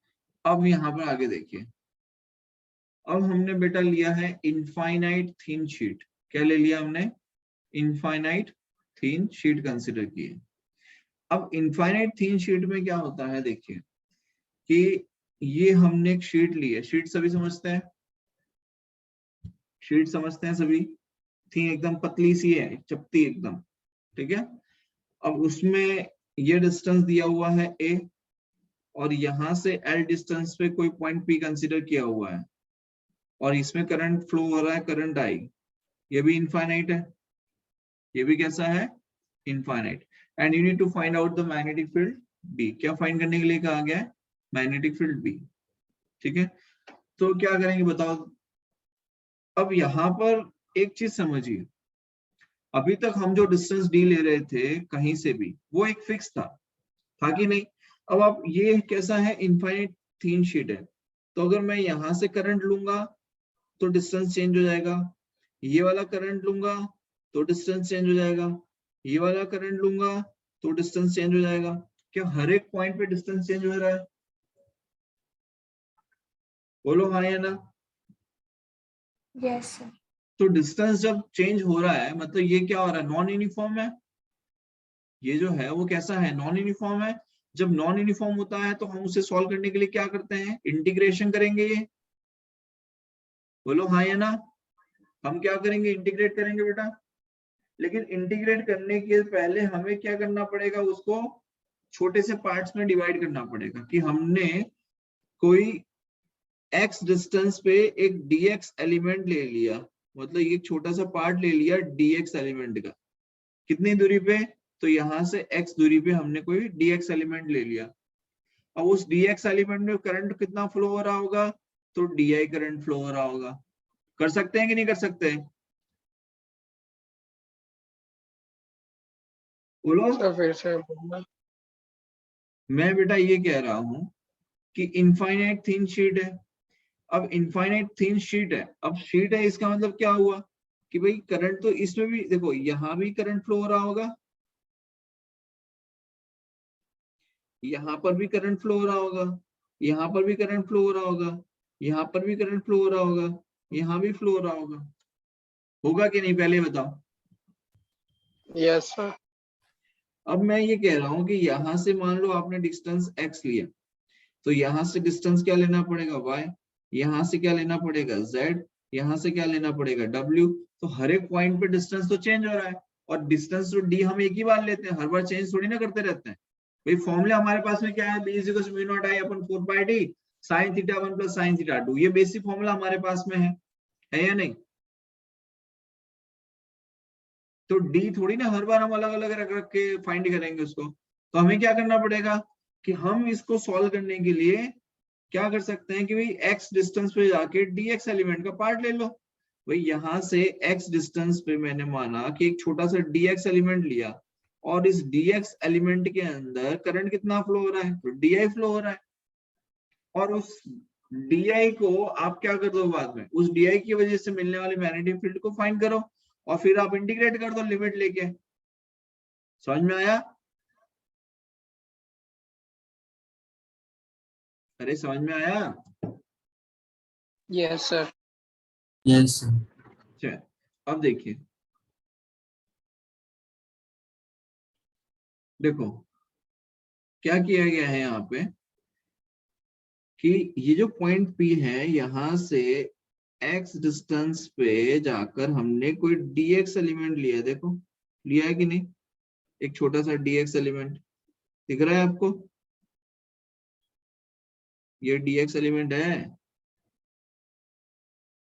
A: अब यहाँ पर आगे देखिए। अब हमने बेटा लिया है इनफाइनाइट थिन शीट। क्या ले लिया हमने? इनफाइनाइट थिन शीट कंसिडर की है। अब इनफाइनाइट थिन शीट में क्या होता है देखिए कि ये हमने एक शीट ली है। शीट सभी समझते हैं? शीट समझते हैं सभी? थी एकदम पतली सी है, चपटी एकदम, ठीक है। अब उसमें ये डिस्टेंस दिया हुआ है a और यहां से l डिस्टेंस पे कोई पॉइंट p कंसीडर किया हुआ है और इसमें करंट फ्लो हो रहा है, करंट I। ये भी इनफाइनाइट है, ये भी कैसा है? Infinite. And you need to find out the magnetic field B। क्या फाइंड करने के लिए कहा गया है? मैग्नेटिक फील्ड B, ठीक है। तो क्या करेंगे बताओ? अब यहाँ पर एक चीज समझिए, अभी तक हम जो डिस्टेंस d ले रहे थे कहीं से भी, वो एक फिक्स था कि नहीं? अब आप ये कैसा है? इनफाइनाइट थिन शीट है, तो अगर मैं यहां से करंट लूंगा तो डिस्टेंस चेंज हो जाएगा, ये वाला करंट लूंगा तो डिस्टेंस चेंज हो जाएगा, ये वाला करंट लूंगा तो डिस्टेंस चेंज हो जाएगा। क्या हर एक पॉइंट पे डिस्टेंस चेंज हो रहा है? बोलो हाँ या ना।
B: Yes, sir.
A: तो डिस्टेंस जब चेंज हो रहा है मतलब ये क्या हो रहा है, नॉन यूनिफॉर्म है। ये जो है वो कैसा है, नॉन यूनिफॉर्म है। जब नॉन यूनिफॉर्म होता है तो हम उसे सॉल्व करने के लिए क्या करते हैं, इंटीग्रेशन करेंगे। ये बोलो हाँ या ना। हम क्या करेंगे, इंटीग्रेट करेंगे बेटा। लेकिन इंटीग्रेट करने के पहले हमें क्या करना पड़ेगा, उसको छोटे से पार्ट्स में डिवाइड करना पड़ेगा कि हमने कोई x डिस्टेंस पे एक dx एलिमेंट ले लिया, मतलब ये छोटा सा पार्ट ले लिया dx एलिमेंट का। कितनी दूरी पे, तो यहां से x दूरी पे हमने कोई dx एलिमेंट ले लिया। अब उस dx एलिमेंट में करंट कितना फ्लो हो रहा होगा, तो di करंट फ्लो हो रहा होगा। कर सकते हैं कि नहीं कर सकते, बोलो।
C: सर फिर से बोलना।
A: मैं बेटा ये कह रहा हूं कि इनफाइनाइट थिन शीट है। अब इनफाइनाइट थिन शीट है, अब शीट है इसका मतलब क्या हुआ कि भाई करंट तो इसमें भी देखो, यहां भी करंट फ्लो हो रहा होगा, यहां पर भी करंट फ्लो हो रहा होगा, यहां पर भी करंट फ्लो हो रहा होगा, यहां पर भी करंट फ्लो हो रहा होगा, यहां भी फ्लो हो रहा होगा कि नहीं, पहले बताओ।
C: Yes sir.
A: अब मैं ये कह रहा हूं कि यहां से मान लो आपने डिस्टेंस x लिया, तो यहां से डिस्टेंस क्या लेना पड़ेगा y, यहां से क्या लेना पड़ेगा z, यहां से क्या लेना पड़ेगा w। तो हर एक पॉइंट पे डिस्टेंस तो चेंज हो रहा है, और डिस्टेंस तो d हम एक ही बार लेते हैं, हर बार चेंज थोड़ी ना करते रहते हैं। भाई फॉर्मूला हमारे पास में क्या है, b = μ0I/4πd sin θ1 + sin θ2, ये बेसिक फॉर्मूला हमारे पास में है या नहीं। तो d थोड़ी ना हर बार हम अलग अलग रख रख के फाइंड करेंगे उसको। तो हमें क्या करना पड़ेगा कि हम इसको सॉल्व करने के लिए क्या कर सकते हैं कि भाई x डिस्टेंस पे जाके dx एलिमेंट का पार्ट ले लो। भाई यहां से x डिस्टेंस पे मैंने माना कि एक छोटा सा dx एलिमेंट लिया, और इस dx एलिमेंट के अंदर करंट कितना फ्लो हो रहा है, तो di फ्लो हो रहा है। और उस di को आप क्या कर दो, बाद में उस di की वजह से मिलने वाले मैग्नेटिक फील्ड को फाइंड करो, और फिर आप इंटीग्रेट कर दो लिमिट लेके। समझ में आया? अरे समझ में आया?
C: Yes sir.
D: Yes, sir.
A: चल अब देखिए, देखो क्या किया गया है यहाँ पे कि ये जो पॉइंट P है, यहां से x डिस्टेंस पे जाकर हमने कोई dx एलिमेंट लिया है, देखो लिया है कि नहीं, एक छोटा सा dx एलिमेंट दिख रहा है आपको, ये dx एलिमेंट है।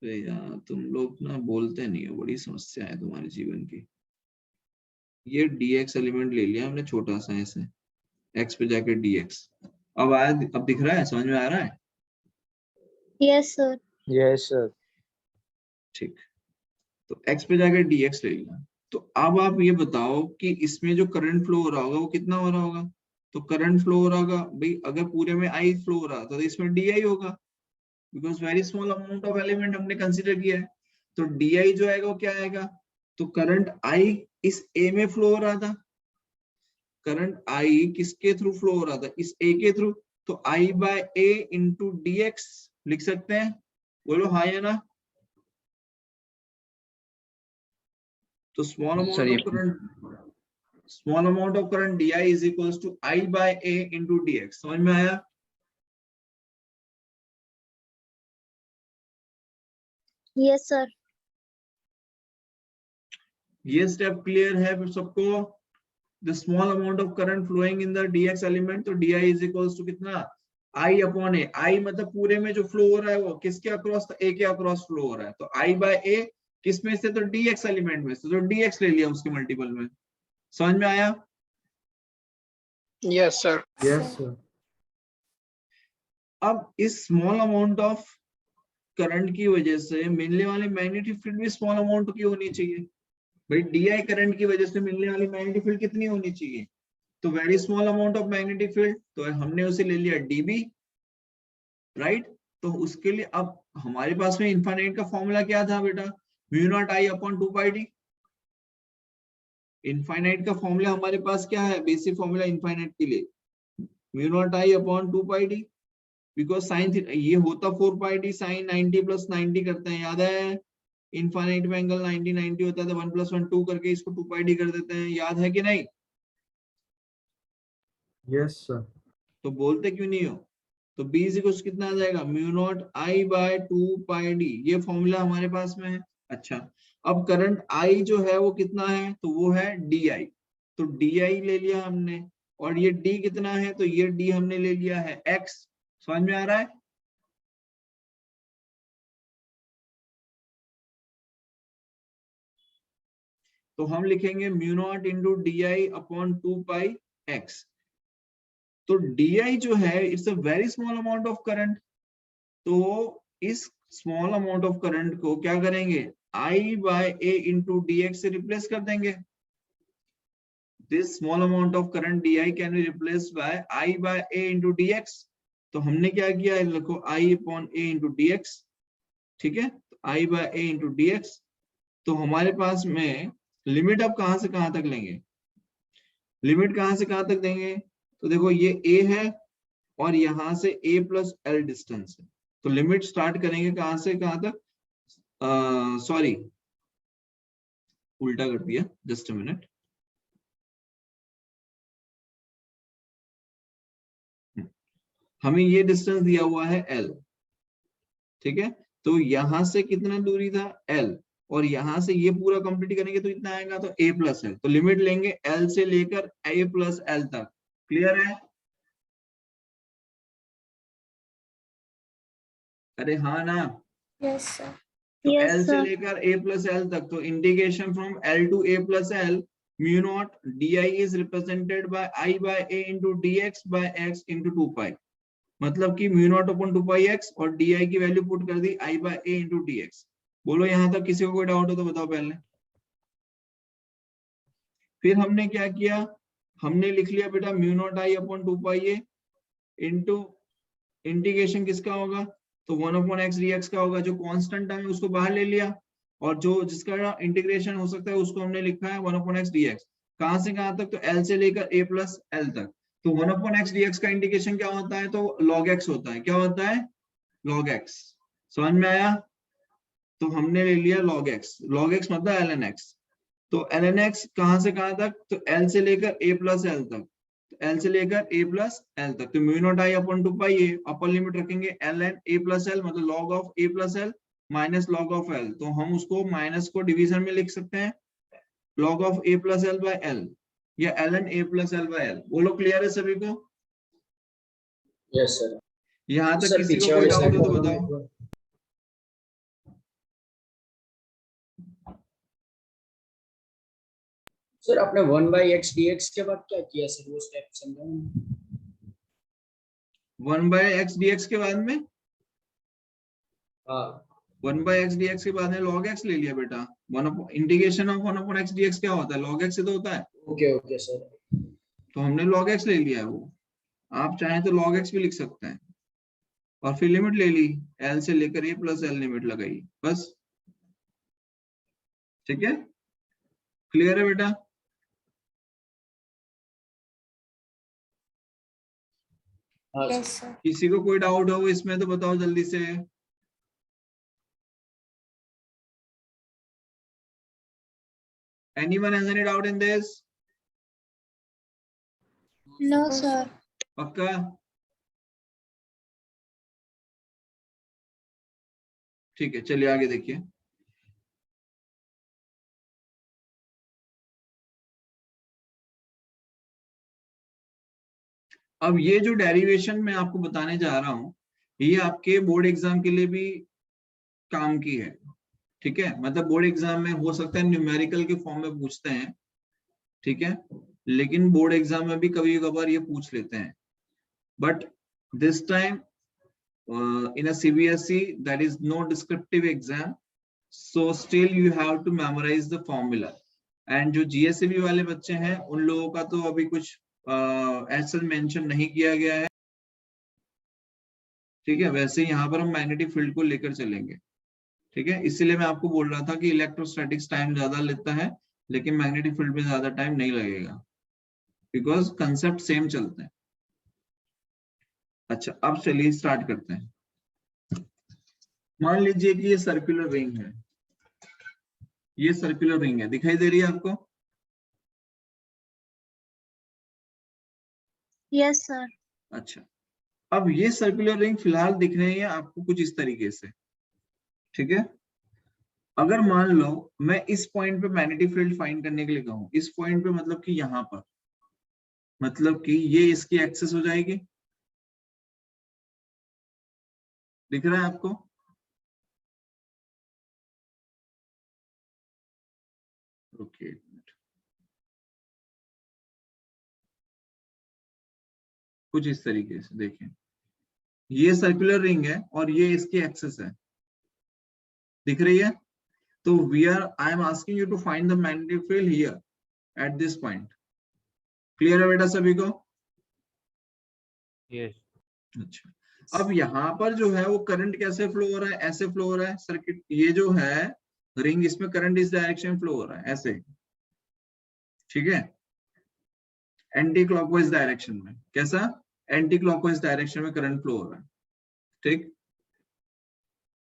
A: अरे यार तुम लोग ना बोलते नहीं हो, बड़ी समस्या है तुम्हारे जीवन की। ये dx एलिमेंट ले लिया हमने छोटा सा ऐसे, x पे जाके dx। अब आया, अब दिख रहा है, समझ में आ रहा है?
B: Yes, sir.
E: Yes, sir.
A: ठीक, तो x पे जाके dx ले लिया। तो अब आप ये बताओ कि इसमें जो करंट फ्लो हो रहा होगा वो कितना हो रहा होगा। तो करंट फ्लो हो रहा होगा भाई, अगर पूरे में I फ्लो हो रहा था तो इसमें di होगा, because very small amount of element हमने कंसीडर किया है। तो di जो आएगा वो क्या आएगा, तो करंट I इस A में फ्लो हो रहा था, करंट I किसके थ्रू फ्लो हो रहा था, इस A के थ्रू। तो I/A इंटू dx लिख सकते हैं, बोलो हाँ या ना। तो small amount of current di is equals to I/A into dx। समझ में आया?
B: Yes, sir.
A: ये स्टेप क्लियर है फिर सबको। The small amount of current flowing in the dx element, तो di is equals to कितना, I/A। I मतलब पूरे में जो फ्लो हो रहा है वो किसके अक्रॉस, A के अक्रॉस फ्लो हो रहा है। तो I/A किस में से, तो dx एलिमेंट में से, तो dx ले लिया उसके मल्टीपल में। समझ में आया?
C: Yes sir.
E: Yes, sir.
A: अब इस स्मॉल अमाउंट ऑफ करंट की वजह से मिलने वाली मैग्नेटिक फील्ड भी स्मॉल अमाउंट की होनी चाहिए। भाई di करंट की वजह से मिलने वाली मैग्नेटिक फील्ड कितनी होनी चाहिए, तो very small amount of magnetic field, तो हमने उसे ले लिया dB, राइट। तो उसके लिए अब हमारे पास में इनफाइनाइट का फॉर्मूला क्या था बेटा, μ0I/2πd। इनफाइनाइट का फॉर्मूला हमारे पास क्या है, बेसिक फॉर्मूला इनफाइनाइट के लिए mu naught I upon 2 pi D, because sign ये होता 4 पाई डी साइन 90 प्लस 90 करते हैं, याद है इनफाइनाइट में एंगल 90 90 होता है, तो 1 + 1 2 करके इसको 2 पाई डी कर देते हैं, याद है कि नहीं?
E: Yes, sir.
A: तो बोलते क्यों नहीं हो? तो b इक्वल्स कितना आ जाएगा, म्यू नॉट आई बाय 2 पाई डी, ये फॉर्मूला हमारे पास में है। अच्छा, अब करंट I जो है वो कितना है, तो वो है DI, तो DI ले लिया हमने, और ये D कितना है, तो ये D हमने ले लिया है X, समझ में आ रहा है? तो हम लिखेंगे mu naught into DI upon 2 pi X। तो DI जो है it's a very small amount of current, तो इस स्मॉल अमाउंट ऑफ करंट को क्या करेंगे, I by A into DX से रिप्लेस कर देंगे। This small amount of current DI can be replace by I by A into DX। तो हमने क्या किया है, लिखो I upon A into DX, ठीक है, तो I by A into DX। तो हमारे पास में लिमिट अब कहां से कहां तक लेंगे, लिमिट कहां से कहां तक देंगे, तो देखो ये A है और यहां से A प्लस L डिस्टेंस है, तो लिमिट स्टार्ट करेंगे कहां से कहां तक, सॉरी उल्टा कर दिया, जस्ट अ मिनट, हमें ये डिस्टेंस दिया हुआ है L, ठीक है, तो यहां से कितना दूरी था L, और यहां से ये पूरा कंप्लीट करेंगे तो इतना आएगा, तो A प्लस L, तो लिमिट लेंगे L से लेकर A प्लस L तक, क्लियर है? अरे हाँ ना,
B: Yes, sir.
A: तो
B: Yes,
A: L से
B: sir.
A: लेकर A प्लस L तक, तो integration from L to A plus L, mu naught DI is represented by I by A into DX by X into 2 pi, मतलब कि mu naught upon 2 pi X और DI की value put कर दी I by A into DX। बोलो यहाँ तक किसी को कोई डाउट हो तो बताओ पहले। फिर हमने क्या किया, हमने लिख लिया बेटा mu naught I upon 2 pi A into integration किसका होगा, तो 1/x dx का होगा, जो कांस्टेंट टर्म है उसको बाहर ले लिया, और जो जिसका इंटीग्रेशन हो सकता है उसको हमने लिखा है 1/x dx, कहां से कहां तक, तो L से लेकर A प्लस L तक। तो 1/x dx का इंटीग्रेशन क्या होता है, तो log x होता है, क्या होता है, log x, समझ में आया? तो हमने ले लिया log x मतलब ln x, तो ln x कहां से कहां तक, तो L से लेकर A प्लस L तक, L से लेकर A प्लस L तक, तो mu not I upon 2 pi A, upper limit रखेंगे ln A प्लस L, मतलब log of A plus L minus log of L, तो हम उसको माइनस को डिवीजन में लिख सकते हैं log of A plus L by L, या ln A plus L by L। बोलो क्लियर है सभी को?
F: Yes sir.
A: यहाँ तक
F: सर
A: किसी को
F: पीछे
A: कोई
F: वाले
A: डाउट
F: स्लाइड
A: हो तो
F: को
A: बताओ।
F: सर आपने 1/x dx के बाद क्या किया सर, वो स्टेप समझाओ।
A: 1/x dx के बाद में,
F: हाँ
A: 1/x dx के बाद में log x ले लिया बेटा, इंटीग्रेशन ऑफ 1/x dx क्या होता है, log x से तो होता है,
F: ओके ओके सर।
A: तो हमने log x ले लिया है वो, आप चाहें तो log x भी लिख सकते हैं, और फिर लिमिट ले ली L से लेकर A प्लस L लिमिट लगाई, बस, ठीक है, क्लियर है बेटा?
F: हाँ
B: Yes,
F: सर।
B: sir.
A: किसी को कोई डाउट हो इसमें तो बताओ जल्दी से। Anyone has any doubt in this?
B: No, sir.
A: पक्का? ठीक है, चलिए आगे देखिए। अब ये जो डेरिवेशन मैं आपको बताने जा रहा हूं, ये आपके बोर्ड एग्जाम के लिए भी काम की है, ठीक है, मतलब बोर्ड एग्जाम में हो सकता है न्यूमेरिकल के फॉर्म में पूछते हैं, ठीक है, लेकिन बोर्ड एग्जाम में भी कभी कभार ये पूछ लेते हैं, but this time in a CBSE that is no descriptive exam, so still you have to memorize the formula, and जो GSEB वाले बच्चे हैं उन लोगों का तो अभी कुछ ऐसा मेंशन नहीं किया गया है, ठीक है, वैसे यहाँ पर हम मैग्नेटिक फील्ड को लेकर चलेंगे, ठीक है, इसीलिए मैं आपको बोल रहा था कि इलेक्ट्रोस्टैटिक्स टाइम ज्यादा लेता है, लेकिन मैग्नेटिक फील्ड में ज्यादा टाइम नहीं लगेगा, बिकॉज कंसेप्ट सेम चलते हैं। अच्छा, अब चलिए स्टार्ट करते हैं। मान लीजिए कि ये सर्कुलर रिंग है, ये सर्कुलर रिंग है, दिखाई दे रही है आपको?
B: Yes, sir.
A: अच्छा, अब ये सर्कुलर रिंग फिलहाल दिख रही है आपको कुछ इस तरीके से, ठीक है। अगर मान लो मैं इस पॉइंट पे मैग्नेटिक फील्ड फाइंड करने के लिए कहूँ, इस पॉइंट पे मतलब कि यहाँ पर, मतलब कि ये इसकी एक्सेस हो जाएगी, दिख रहा है आपको? ओके, कुछ इस तरीके से देखें, ये सर्कुलर रिंग है और ये इसकी एक्सेस है, दिख रही है? तो I am asking you to find the magnetic field here at this point. Clear है बेटा सभी को?
E: Yes.
A: अच्छा, अब यहाँ पर जो है वो करंट कैसे फ्लो हो रहा है? ऐसे फ्लो हो रहा है सर्किट, ये जो है रिंग, इसमें करंट इस डायरेक्शन में फ्लो हो रहा है, ऐसे, ठीक है, एंटी क्लॉकवाइज डायरेक्शन में। कैसा? एंटी क्लॉकवाइज डायरेक्शन में करंट फ्लो हो रहा है, ठीक।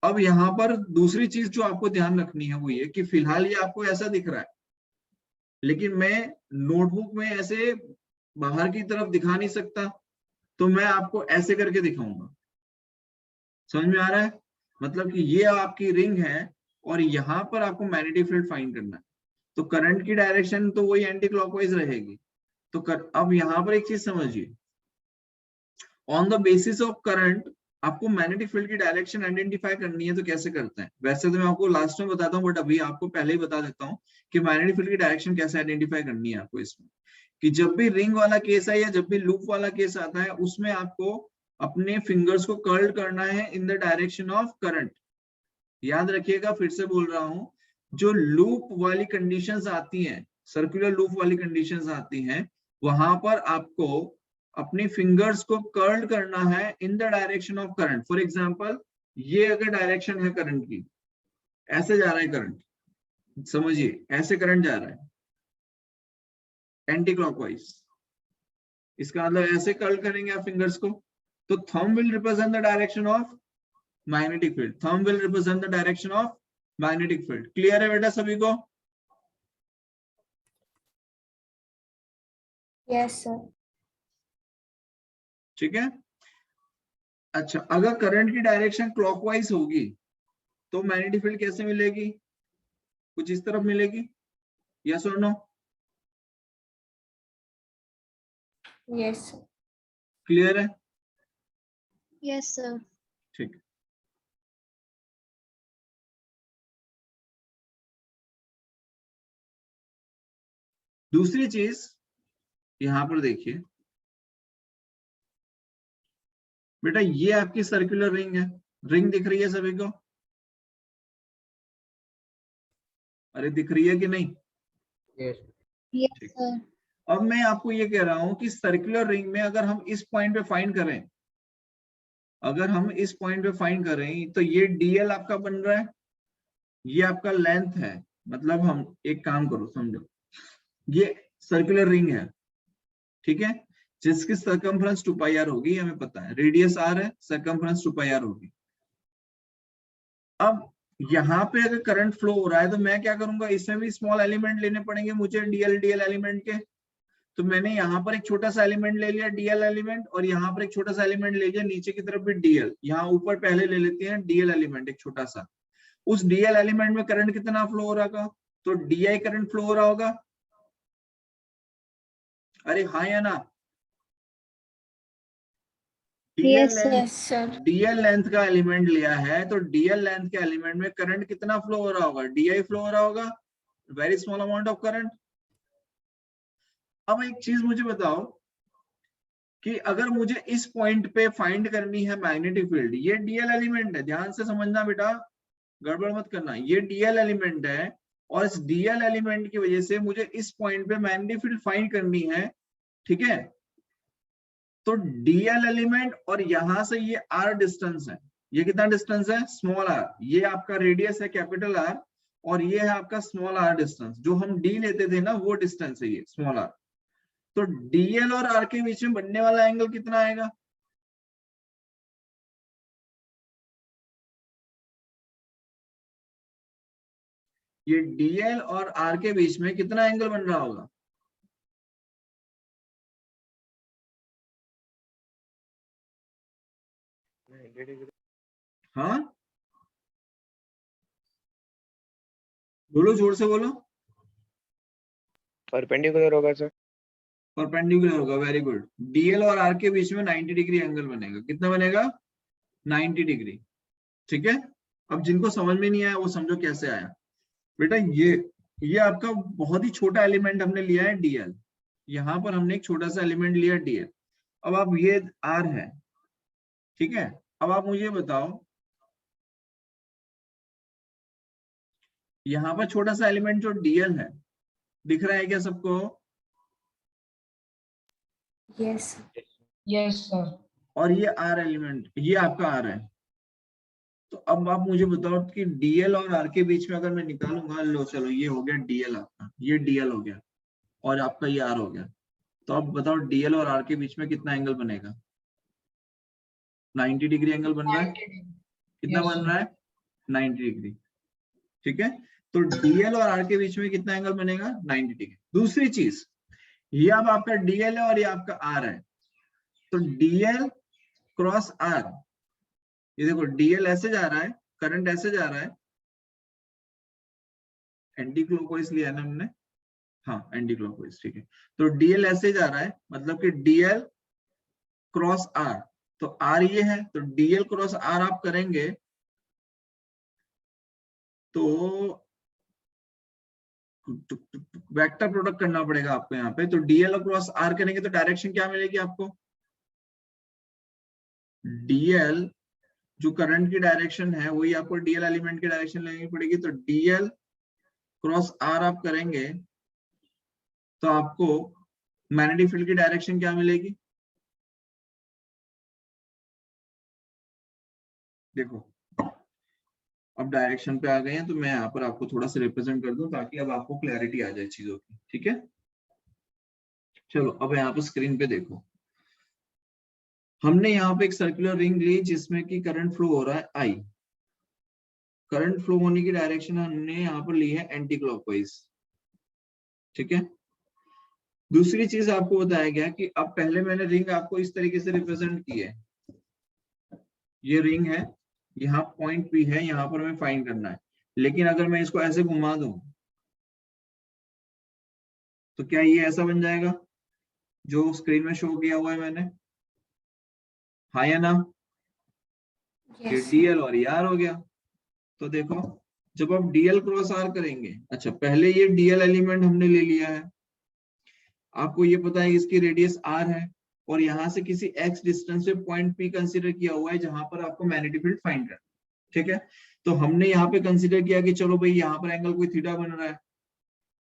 A: अब यहाँ पर दूसरी चीज जो आपको ध्यान रखनी है वो ये कि फिलहाल ये आपको ऐसा दिख रहा है, लेकिन मैं नोटबुक में ऐसे बाहर की तरफ दिखा नहीं सकता, तो मैं आपको ऐसे करके दिखाऊंगा। समझ में आ रहा है? मतलब कि ये आपकी रिंग है और यहाँ पर आपको मैग्नेटिक फील्ड फाइंड करना है, तो करंट की डायरेक्शन तो वही एंटी क्लॉकवाइज रहेगी। तो अब यहाँ पर एक चीज समझिए, on the basis of current आपको मैग्नेटिक फील्ड की डायरेक्शन आइडेंटिफाई करनी है। तो कैसे करते हैं? वैसे तो मैं आपको लास्ट में बताता हूँ, बट अभी आपको पहले ही बता देता हूँ कि मैग्नेटिक फील्ड की डायरेक्शन कैसे आइडेंटिफाई करनी है आपको इसमें। कि जब भी रिंग वाला केस है या जब भी लूप वाला केस आता है, उसमें आपको अपने फिंगर्स को कर्ल करना है इन द डायरेक्शन ऑफ करंट। याद रखिएगा, फिर से बोल रहा हूं, जो लूप वाली कंडीशंस आती हैं, सर्कुलर लूप वाली कंडीशंस आती हैं, वहां पर आपको अपनी फिंगर्स को कर्ल करना है इन the direction of current. For example, ये अगर डायरेक्शन है करंट की, ऐसे जा रहा है करंट, समझिए ऐसे करंट जा रहा है एंटी क्लॉकवाइज, इसका मतलब ऐसे कर्ल करेंगे आप फिंगर्स को, तो thumb will represent the direction of magnetic field, thumb will represent the direction of magnetic field. Clear है बेटा सभी को?
B: Yes, sir.
A: ठीक है। अच्छा, अगर करंट की डायरेक्शन क्लॉकवाइज होगी तो मैग्नेटिक फील्ड कैसे मिलेगी? कुछ इस तरफ मिलेगी, यस और नो?
B: Yes, sir.
A: क्लियर है?
B: Yes, sir.
A: ठीक। दूसरी चीज यहां पर देखिए बेटा, ये आपकी सर्कुलर रिंग है, रिंग दिख रही है सभी को? अरे दिख रही है कि नहीं?
F: Yes.
B: Yes,
A: ठीक।
B: sir.
A: अब मैं आपको ये कह रहा हूं कि सर्कुलर रिंग में अगर हम इस पॉइंट पे फाइंड करें, अगर हम इस पॉइंट पे फाइंड करें, तो ये डीएल आपका बन रहा है, ये आपका लेंथ है। मतलब हम एक काम करो, समझो, ये सर्कुलर रिंग है, ठीक है, जिसकी सर्कमफ्रेंस 2 पाई आर होगी, हमें पता है, रेडियस आर है, सर्कमफ्रेंस 2 पाई आर होगी। अब यहाँ पे अगर करंट फ्लो हो रहा है तो मैं क्या करूंगा, इसमें भी स्मॉल एलिमेंट लेने पड़ेंगे मुझे, डीएल एलिमेंट के। तो मैंने यहाँ पर एक छोटा सा एलिमेंट ले लिया डीएल एलिमेंट, और यहाँ पर एक छोटा सा एलिमेंट ले लिया, नीचे की तरफ भी डीएल, यहाँ ऊपर पहले ले लेते हैं डीएल एलिमेंट एक छोटा सा। उस डीएल एलिमेंट में करंट कितना फ्लो हो रहा होगा? तो डीआई करंट फ्लो हो रहा होगा। अरे हाँ या ना?
B: Yes, yes, sir.
A: DL length का एलिमेंट लिया है, तो डीएल लेंथ के एलिमेंट में करंट कितना फ्लो हो रहा होगा? डीआई फ्लो हो रहा होगा, very small amount of current. अब एक चीज मुझे बताओ कि अगर मुझे इस पॉइंट पे फाइंड करनी है मैग्नेटिक फील्ड, ये डीएल एलिमेंट है, ध्यान से समझना बेटा, गड़बड़ मत करना, ये डीएल एलिमेंट है, और इस डीएल एलिमेंट की वजह से मुझे इस पॉइंट पे मैग्नेटिक फील्ड फाइंड करनी है, ठीक है। तो डीएल एलिमेंट और यहां से ये आर डिस्टेंस है, ये कितना डिस्टेंस है? Small R. ये आपका रेडियस है कैपिटल आर, और ये है आपका स्मॉल आर डिस्टेंस, जो हम डी लेते थे ना वो डिस्टेंस है ये स्मॉल आर। तो डीएल और आर के बीच में बनने वाला एंगल कितना आएगा? ये डीएल और आर के बीच में कितना एंगल बन रहा होगा? हाँ बोलो, जोर से बोलो।
C: परपेंडिकुलर होगा सर।
A: परपेंडिकुलर होगा, वेरी गुड। डीएल और आर के बीच में 90 डिग्री एंगल बनेगा। कितना बनेगा? 90 डिग्री। ठीक है, अब जिनको समझ में नहीं आया वो समझो कैसे आया। बेटा ये आपका बहुत ही छोटा एलिमेंट हमने लिया है डीएल, यहां पर हमने एक छोटा सा एलिमेंट लिया डीएल। अब आप ये आर है, ठीक है, अब आप मुझे बताओ यहाँ पर छोटा सा एलिमेंट जो डीएल है दिख रहा है क्या सबको?
B: Yes.
D: Yes, sir.
A: और ये आर एलिमेंट, ये आपका आर है। तो अब आप मुझे बताओ कि डीएल और आर के बीच में अगर मैं निकालूंगा, लो चलो ये हो गया डीएल आपका, ये डीएल हो गया और आपका ये आर हो गया। तो अब बताओ डीएल और आर के बीच में कितना एंगल बनेगा? 90 डिग्री एंगल बन रहा है। कितना बन रहा है? 90 डिग्री। ठीक है, तो डीएल और आर के बीच में कितना एंगल बनेगा? 90 डिग्री। दूसरी चीज, ये अब आपका डीएल है और ये आपका आर है, तो डीएल क्रॉस आर, ये देखो डीएल ऐसे जा रहा है, करंट ऐसे जा रहा है, एंटी क्लॉकवाइज लिया ना हमने, हाँ एंटी क्लॉकवाइज, ठीक है। तो डीएल ऐसे जा रहा है, मतलब कि डीएल क्रॉस आर, तो आर ये है, तो डीएल क्रॉस आर आप करेंगे तो वेक्टर प्रोडक्ट करना पड़ेगा आपको यहाँ पे। तो डीएल क्रॉस आर करेंगे तो डायरेक्शन क्या मिलेगी आपको? डीएल जो करंट की डायरेक्शन है वही आपको डीएल एलिमेंट की डायरेक्शन लेनी पड़ेगी। तो डीएल क्रॉस आर आप करेंगे तो आपको मैग्नेटिक फील्ड की डायरेक्शन क्या मिलेगी? देखो अब डायरेक्शन पे आ गए हैं, तो मैं यहाँ पर आपको थोड़ा सा रिप्रेजेंट कर दूं ताकि अब आपको क्लैरिटी आ जाए चीजों की। ठीक है, चलो अब यहाँ पर स्क्रीन पे देखो, हमने यहाँ पे एक सर्कुलर रिंग ली जिसमें कि करंट फ्लो हो रहा है आई। करंट फ्लो होने की डायरेक्शन हमने यहाँ पर ली है एंटी क्लॉकवाइज। ठीक है, दूसरी चीज आपको बताया गया कि अब पहले मैंने रिंग आपको इस तरीके से रिप्रेजेंट की है, ये रिंग है, यहाँ पॉइंट पी है, यहाँ पर हमें फाइंड करना है। लेकिन अगर मैं इसको ऐसे घुमा दूं तो क्या ये ऐसा बन जाएगा जो स्क्रीन में शो किया हुआ है मैंने? हाँ या ना? ये
B: Yes.
A: डीएल और ये आर हो गया। तो देखो जब आप डीएल क्रॉस आर करेंगे, अच्छा पहले ये डीएल एलिमेंट हमने ले लिया है, आपको ये पता है इसकी रेडियस आर है और यहाँ से किसी एक्स डिस्टेंस पे पॉइंट पी कंसीडर किया हुआ है जहां पर आपको मैग्नेटिक फील्ड फाइंड करना। ठीक है, तो हमने यहाँ पे कंसीडर किया कि चलो भाई यहाँ पर एंगल कोई थीटा बन रहा है।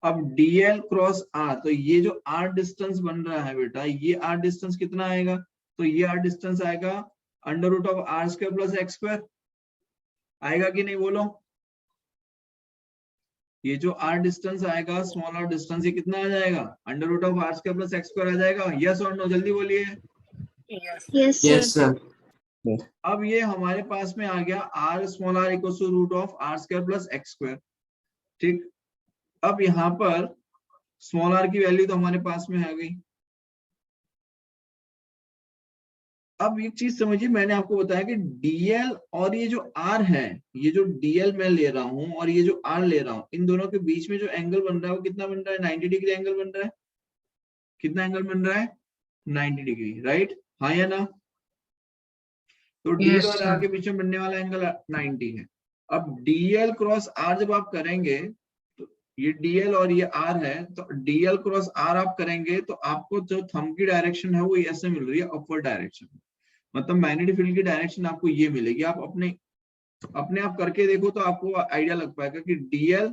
A: अब डीएल क्रॉस आर, तो ये जो आर डिस्टेंस बन रहा है बेटा, ये आर डिस्टेंस कितना आएगा? तो ये आर डिस्टेंस आएगा under root of R square plus X square. आएगा कि नहीं बोलो? ये जो आर डिस्टेंस आएगा, स्मॉल आर डिस्टेंस, ये कितना आ जाएगा? Under root of R square plus X square आ जाएगा। यस और नो, जल्दी बोलिए।
B: Yes, sir.
D: Yes, sir.
A: अब ये हमारे पास में आ गया R small R equal to root of R square plus X square. ठीक, अब यहाँ पर स्मॉल आर की वैल्यू तो हमारे पास में आ गई। अब एक चीज समझिए, मैंने आपको बताया कि डीएल और ये जो आर है, ये जो डीएल मैं ले रहा हूं और ये जो आर ले रहा हूं, इन दोनों के बीच में जो एंगल बन रहा है वो कितना बन रहा है? 90 डिग्री एंगल बन रहा है। कितना एंगल बन रहा है? 90 डिग्री, राइट? हाँ या ना? तो डीएल
D: Yes,
A: और
D: sir.
A: आर के बीच में बनने वाला एंगल 90 है। अब डीएल क्रॉस आर जब आप करेंगे, तो ये डीएल और ये आर है, तो डीएल क्रॉस आर आप करेंगे तो आपको जो थंब की डायरेक्शन है वो ऐसे मिल रही है, अपवर्ड डायरेक्शन। मतलब मैग्नेटिक फील्ड की डायरेक्शन आपको ये मिलेगी। आप अपने आप करके देखो तो आपको आइडिया लग पाएगा कि DL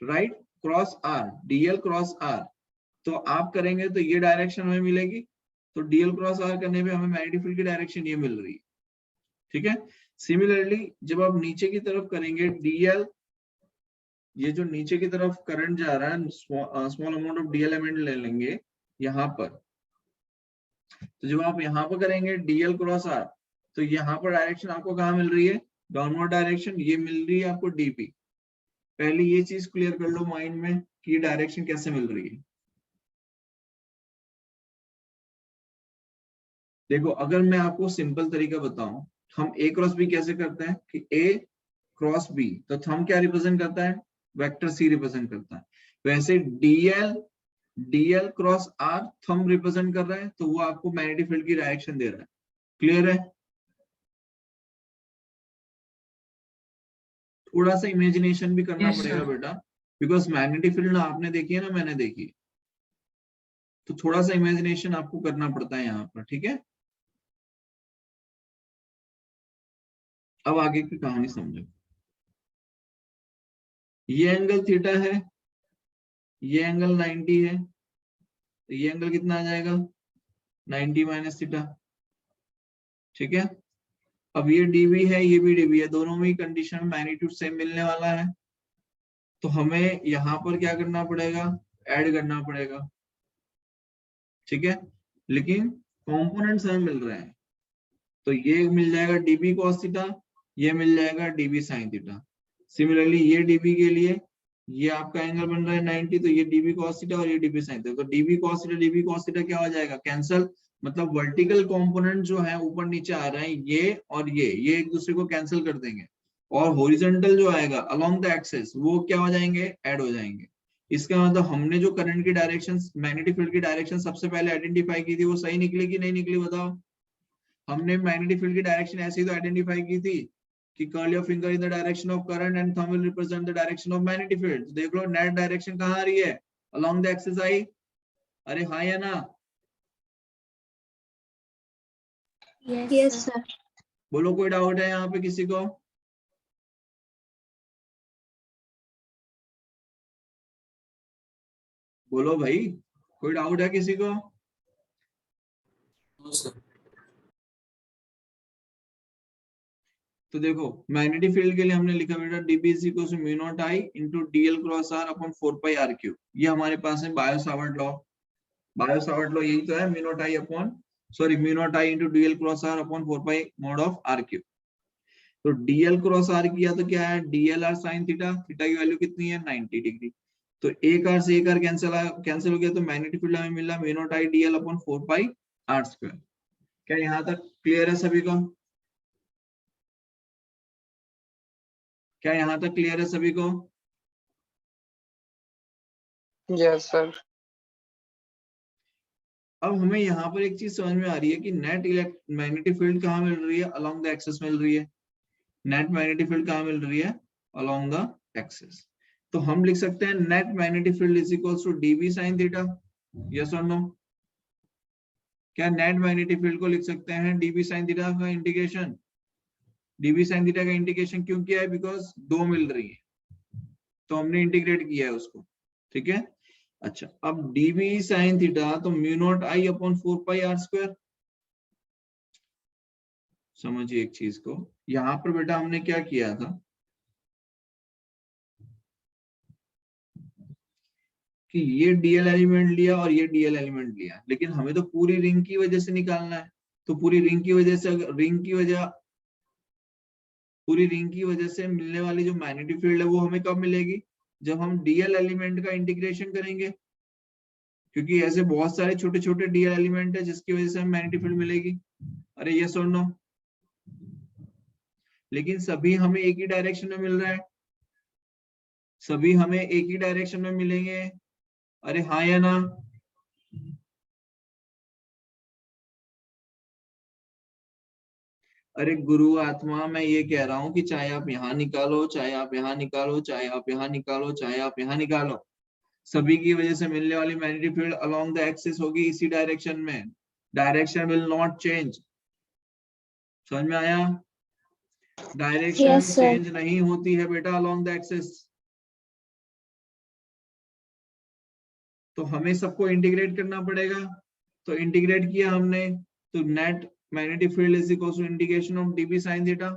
A: right cross R, DL cross R, तो आप करेंगे तो ये डायरेक्शन हमें मिलेगी। तो डीएल क्रॉस आर करने पे हमें मैग्नेटिक फील्ड की डायरेक्शन ये मिल रही है। ठीक है, सिमिलरली जब आप नीचे की तरफ करेंगे डीएल ये जो नीचे की तरफ करंट जा रहा है, small amount of D element ले लेंगे यहाँ पर। तो जब आप यहाँ पर करेंगे डीएल क्रॉस आर, तो यहाँ पर डायरेक्शन आपको कहाँ मिल रही है, डाउनवर्ड डायरेक्शन, ये मिल रही है आपको डीपी। पहले ये चीज क्लियर कर लो माइंड में कि ये डायरेक्शन कैसे मिल रही है। देखो अगर मैं आपको सिंपल तरीका बताऊं, हम ए क्रॉस बी कैसे करते हैं कि ए क्रॉस बी, तो थंब क्या रिप्रेजेंट करता है, वेक्टर सी रिप्रेजेंट करता है। वैसे DL cross R thumb represent कर रहा है, तो वो आपको मैग्नेटिक फील्ड की डायरेक्शन दे रहा है। क्लियर है? थोड़ा सा इमेजिनेशन भी करना
D: Yes,
A: पड़ेगा
D: sir.
A: बेटा, बिकॉज मैग्नेटिक फील्ड आपने देखी है ना, मैंने देखी, तो थोड़ा सा इमेजिनेशन आपको करना पड़ता है यहाँ पर, ठीक है। अब आगे की कहानी समझो। ये एंगल थीटा है, ये एंगल 90 है, तो ये एंगल कितना आ जाएगा, 90 माइनस थीटा, ठीक है। अब ये डीबी है, ये भी डीबी है, दोनों में कंडीशन मैग्नीट्यूड सेम मिलने वाला है, तो हमें यहाँ पर क्या करना पड़ेगा, ऐड करना पड़ेगा, ठीक है। लेकिन कंपोनेंट्स हमें मिल रहे हैं, तो ये मिल जाएगा डीबी कॉस थीटा, ये मिल जाएगा डीबी साइन थीटा। सिमिलरली ये डीबी के लिए ये आपका एंगल बन रहा है 90, तो ये डीबी कॉस थीटा और ये डीबी साइन थीटा, तो डीबी कॉस थीटा क्या हो जाएगा, कैंसल। मतलब वर्टिकल कंपोनेंट जो है ऊपर नीचे आ रहे हैं, ये और ये एक दूसरे को कैंसिल कर देंगे, और हॉरिजॉन्टल जो आएगा अलोंग द एक्सिस वो क्या हो जाएंगे, ऐड हो जाएंगे। इसका मतलब हमने जो करंट की डायरेक्शन, मैग्नेटिक फील्ड की डायरेक्शन सबसे पहले आइडेंटिफाई की थी, वो सही निकली कि नहीं निकली बताओ। हमने मैग्नेटिक फील्ड की डायरेक्शन ऐसे ही तो आइडेंटिफाई की थी कि curl your finger in the direction of current and thumb will represent the direction of magnetic field. देख लो नेट डायरेक्शन कहाँ आ रही है, अलोंग द एक्सिस आई। अरे हाँ या ना,
B: Yes, sir.
A: बोलो कोई डाउट है यहाँ पे किसी को? बोलो भाई, कोई डाउट है किसी को?
D: No, sir.
A: तो देखो मैग्नेटिक फील्ड के लिए हमने लिखा बेटा DB is equal to mu naught I into DL cross R upon 4 pi R cube. ये हमारे पास है Biot Savart law. Biot Savart law यही तो है, mu naught I upon mu naught I into DL cross R upon 4 pi mod of R cube. तो DL cross R किया तो क्या है, DL R sine theta, theta की value कितनी है 90 डिग्री। तो एक आर से एक आर कैंसिल हो गया, तो मैग्नेटिक फील्ड हमें मिला mu naught I DL upon 4 pi R square. क्या यहाँ तक क्लियर है सभी को? क्या यहाँ तक क्लियर है सभी को?
C: Yes, sir.
A: अब हमें यहाँ पर एक चीज समझ में आ रही है कि नेट मैग्नेटिक फील्ड कहाँ मिल रही है, अलोंग द एक्सिस मिल रही है। नेट मैग्नेटिक फील्ड कहाँ मिल रही है, अलोंग द एक्सिस। तो हम लिख सकते हैं net magnetic field is equals to DB sine theta, yes और नो? क्या नेट मैग्नेटिक फील्ड को लिख सकते हैं डीबी साइन थीटा का इंटीग्रेशन? डीबी साइन थीटा का इंटीग्रेशन क्यों किया है, बिकॉज दो मिल रही है तो हमने इंटीग्रेट किया है उसको, ठीक है। अच्छा अब db sin थीटा तो mu naught I upon 4 pi R square. समझिए एक चीज को, यहाँ पर बेटा हमने क्या किया था कि ये डीएल एलिमेंट लिया और ये डीएल एलिमेंट लिया, लेकिन हमें तो पूरी रिंग की वजह से निकालना है। तो पूरी रिंग की वजह से मिलने वाली जो मैग्नेटिक फील्ड है वो हमें कब मिलेगी, जब हम डीएल एलिमेंट का इंटीग्रेशन करेंगे, क्योंकि ऐसे बहुत सारे छोटे छोटे डीएल एलिमेंट है जिसकी वजह से हमें मैग्नेटिक फील्ड मिलेगी। अरे यस और नो? लेकिन सभी हमें एक ही डायरेक्शन में मिल रहा है, सभी हमें एक ही डायरेक्शन में मिलेंगे। अरे हाँ या ना? अरे गुरु आत्मा मैं ये कह रहा हूं कि चाहे आप यहाँ निकालो, चाहे आप यहाँ निकालो, चाहे आप यहाँ निकालो, चाहे आप यहाँ निकालो, सभी की वजह से मिलने वाली magnetic field along the axis होगी इसी डायरेक्शन में। Direction will not change. समझ में आया? Direction
B: Yes, sir.
A: चेंज नहीं होती है बेटा अलोंग द एक्सिस। तो हमें सबको इंटीग्रेट करना पड़ेगा, तो इंटीग्रेट किया हमने, तो net magnetic field is equal to integration of DB sine theta.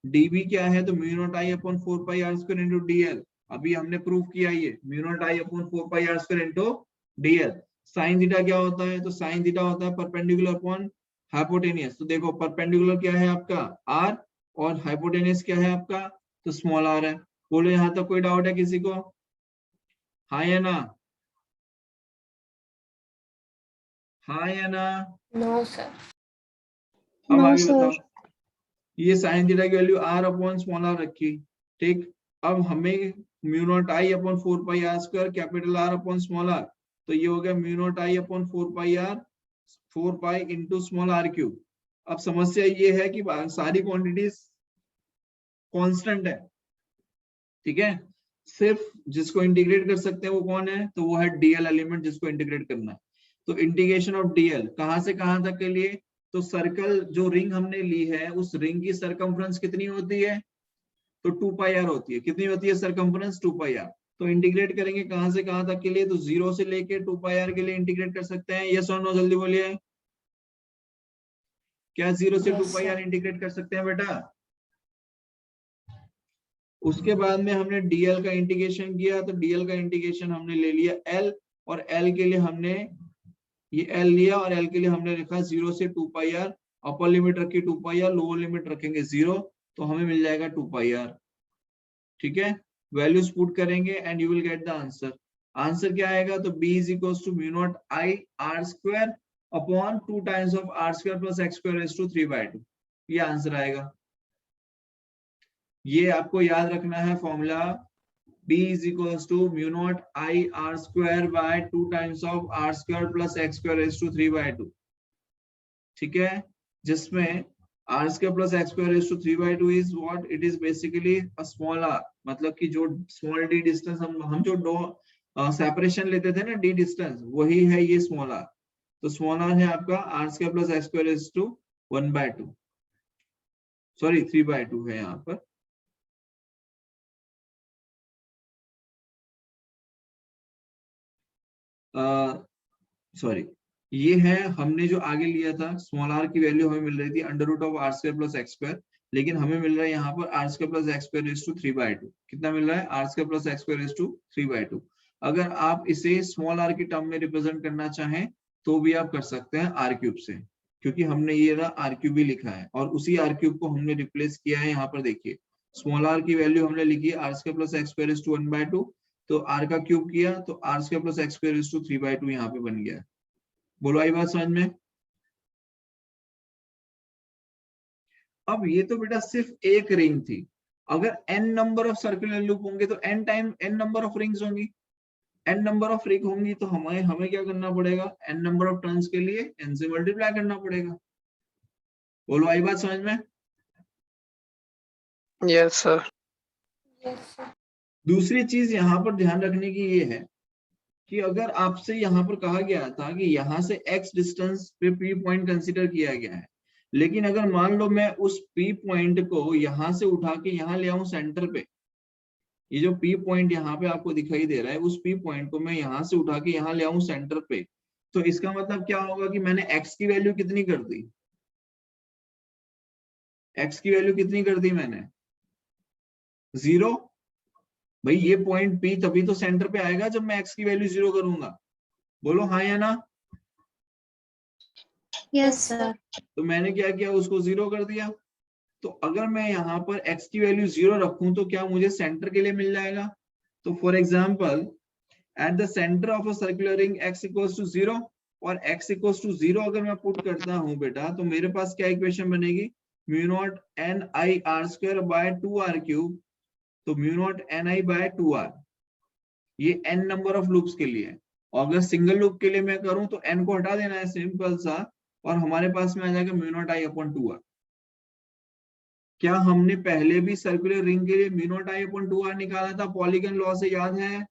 A: DB क्या है, तो mu naught I upon 4 pi R square into DL. अभी हमने प्रूव किया ये mu naught I upon 4 pi R square into DL. Sine theta क्या होता है? तो साइन थीटा होता है परपेंडिकुलर अपॉन हाइपोटेनियस। तो देखो परपेंडिकुलर क्या है आपका आर और हाइपोटेनियस क्या है आपका? तो स्मॉल आर है। बोलो यहां तक कोई डाउट है किसी को? हाँ या ना? हाँ या ना?
B: No, sir.
A: अब
B: No,
A: आगे
B: sir.
A: बताओ। ये साइन थीटा की value R upon small R रखी, ठीक। अब हमें mu naught I upon 4 pi R square capital R upon small R, तो ये हो गया mu naught I upon 4 pi R 4 pi into small R cube. अब समस्या ये है कि सारी क्वांटिटीज कांस्टेंट है, ठीक है। सिर्फ जिसको इंटीग्रेट कर सकते हैं वो कौन है? तो वो है डीएल एलिमेंट जिसको इंटीग्रेट करना है। तो इंटीग्रेशन ऑफ डीएल कहां से कहां तक के लिए? तो सर्कल जो रिंग हमने ली है उस रिंग की सरकमफ्रेंस कितनी होती है? तो 2 पाई आर होती है। कितनी होती है सरकमफ्रेंस? 2 pi R. तो इंटीग्रेट करेंगे कहां से कहां तक के लिए? तो 0 से लेके 2 पाई आर के लिए इंटीग्रेट कर सकते हैं। यस और नो जल्दी बोलिए। क्या 0 से 2
B: Yes,
A: pi
B: sir.
A: R integrate कर सकते हैं बेटा? उसके बाद में हमने डीएल का इंटीग्रेशन किया, तो डीएल का इंटीग्रेशन हमने ले लिया एल, और एल के लिए हमने ये एल लिया और एल के लिए हमने लिखा 0 से 2 पाई आर। अपर लिमिट रखी 2 पाई आर, लोअर लिमिट रखेंगे 0, तो हमें मिल जाएगा 2 पाई आर, ठीक है। वैल्यूज पुट करेंगे and you will get the answer. Answer क्या आएगा? तो b is equal to mu naught I R square upon 2 times of R square plus X square raise to 3/2, ये आंसर आएगा। ये आपको याद रखना है formula, b is equals to mu naught I r square by 2 times of r square plus x square raised to 3/2, ठीक है। जिसमें r square plus x square raised to 3/2 is what? It is basically a small r, मतलब कि जो small d distance हम जो दो separation लेते थे ना d distance, वही है ये small r। तो small r है आपका r square plus x square raised to 1/2, sorry 3/2 है यहाँ पर। सॉरी, ये है हमने जो आगे लिया था, स्मॉल आर की वैल्यू हमें मिल रही थी under root of R square plus X square, लेकिन हमें मिल रहा है यहाँ पर R square plus X square raise to 3/2। कितना मिल रहा है? R square plus X square raise to 3/2। अगर आप इसे स्मॉल आर की टर्म में रिप्रेजेंट करना चाहें तो भी आप कर सकते हैं आर क्यूब से, क्योंकि हमने ये रहा आर क्यूब ही लिखा है और उसी आर क्यूब को हमने रिप्लेस किया है। यहाँ पर देखिए स्मॉल आर की वैल्यू हमने लिखी है R square plus X square raise to 1/2, तो आर का क्यूब किया तो R square plus X square raise to 3/2 यहाँ पे बन गया। बोलो आई बात समझ में? अब ये तो बेटा सिर्फ एक रिंग थी, अगर n number of circular loop होंगे तो n time n number of rings होंगी, n नंबर ऑफ रिंग होंगी तो हमें क्या करना पड़ेगा? n नंबर ऑफ टर्न्स के लिए n से मल्टीप्लाई करना पड़ेगा। बोलो आई बात समझ में?
C: Yes, sir.
B: Yes, sir.
A: दूसरी चीज यहाँ पर ध्यान रखने की ये है कि अगर आपसे यहाँ पर कहा गया था कि यहाँ से x डिस्टेंस पे P पॉइंट कंसीडर किया गया है, लेकिन अगर मान लो मैं उस P पॉइंट को यहाँ से उठा के यहाँ ले आऊं सेंटर पे, ये जो P पॉइंट यहाँ पे आपको दिखाई दे रहा है, उस P पॉइंट को मैं यहाँ से उठा के यहाँ ले आऊं सेंटर पे, तो इसका मतलब क्या होगा कि मैंने x की वैल्यू कितनी कर दी? x की वैल्यू कितनी कर दी मैंने? 0। भाई ये पॉइंट P तभी तो सेंटर पे आएगा जब मैं x की वैल्यू 0 करूंगा। बोलो हाँ या ना?
B: Yes, sir.
A: तो मैंने क्या किया? उसको 0 कर दिया। तो अगर मैं यहाँ पर x की वैल्यू 0 रखूं तो क्या मुझे सेंटर के लिए मिल जाएगा? तो for example at the centre of a circular ring x equals to 0 और x इक्वल्स टू 0 अगर मैं पुट करता हूं बेटा, तो मेरे पास क्या इक्वेशन बनेगी? Mu naught N I R square by 2r cube, तो mu naught N I by 2r, ये n नंबर ऑफ लूप्स के लिए है। और अगर सिंगल लूप के लिए मैं करूं तो n को हटा देना है सिंपल सा, और हमारे पास में आ जाएगा mu naught I upon 2r। क्या हमने पहले भी सर्कुलर रिंग के लिए mu naught I upon 2r निकाला था पॉलीगन लॉ से? याद है?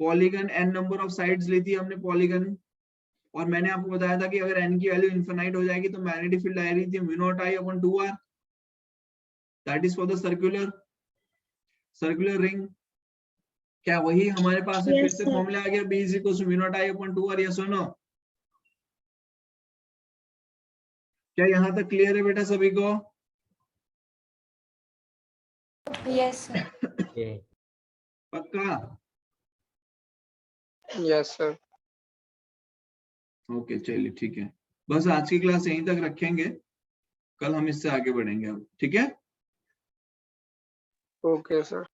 A: Polygon n number of sides ली थी हमने पॉलीगन, और मैंने आपको बताया था कि अगर n की वैल्यू इनफिनाइट हो जाएगी तो मैग्नेटिक फील्ड आ रही थी mu naught I upon 2r, that is for the circular ring. क्या वही हमारे पास में फिर
B: Yes,
A: से
B: sir.
A: फॉर्मूला आ गया? b is equal to mu naught I upon 2r, yes और नो? क्या यहाँ तक क्लियर है बेटा सभी को?
B: Yes, sir.
A: पक्का?
C: Yes, sir.
A: ओके चलिए ठीक है, बस आज की क्लास यहीं तक रखेंगे, कल हम इससे आगे बढ़ेंगे अब, ठीक है?
C: Okay, sir.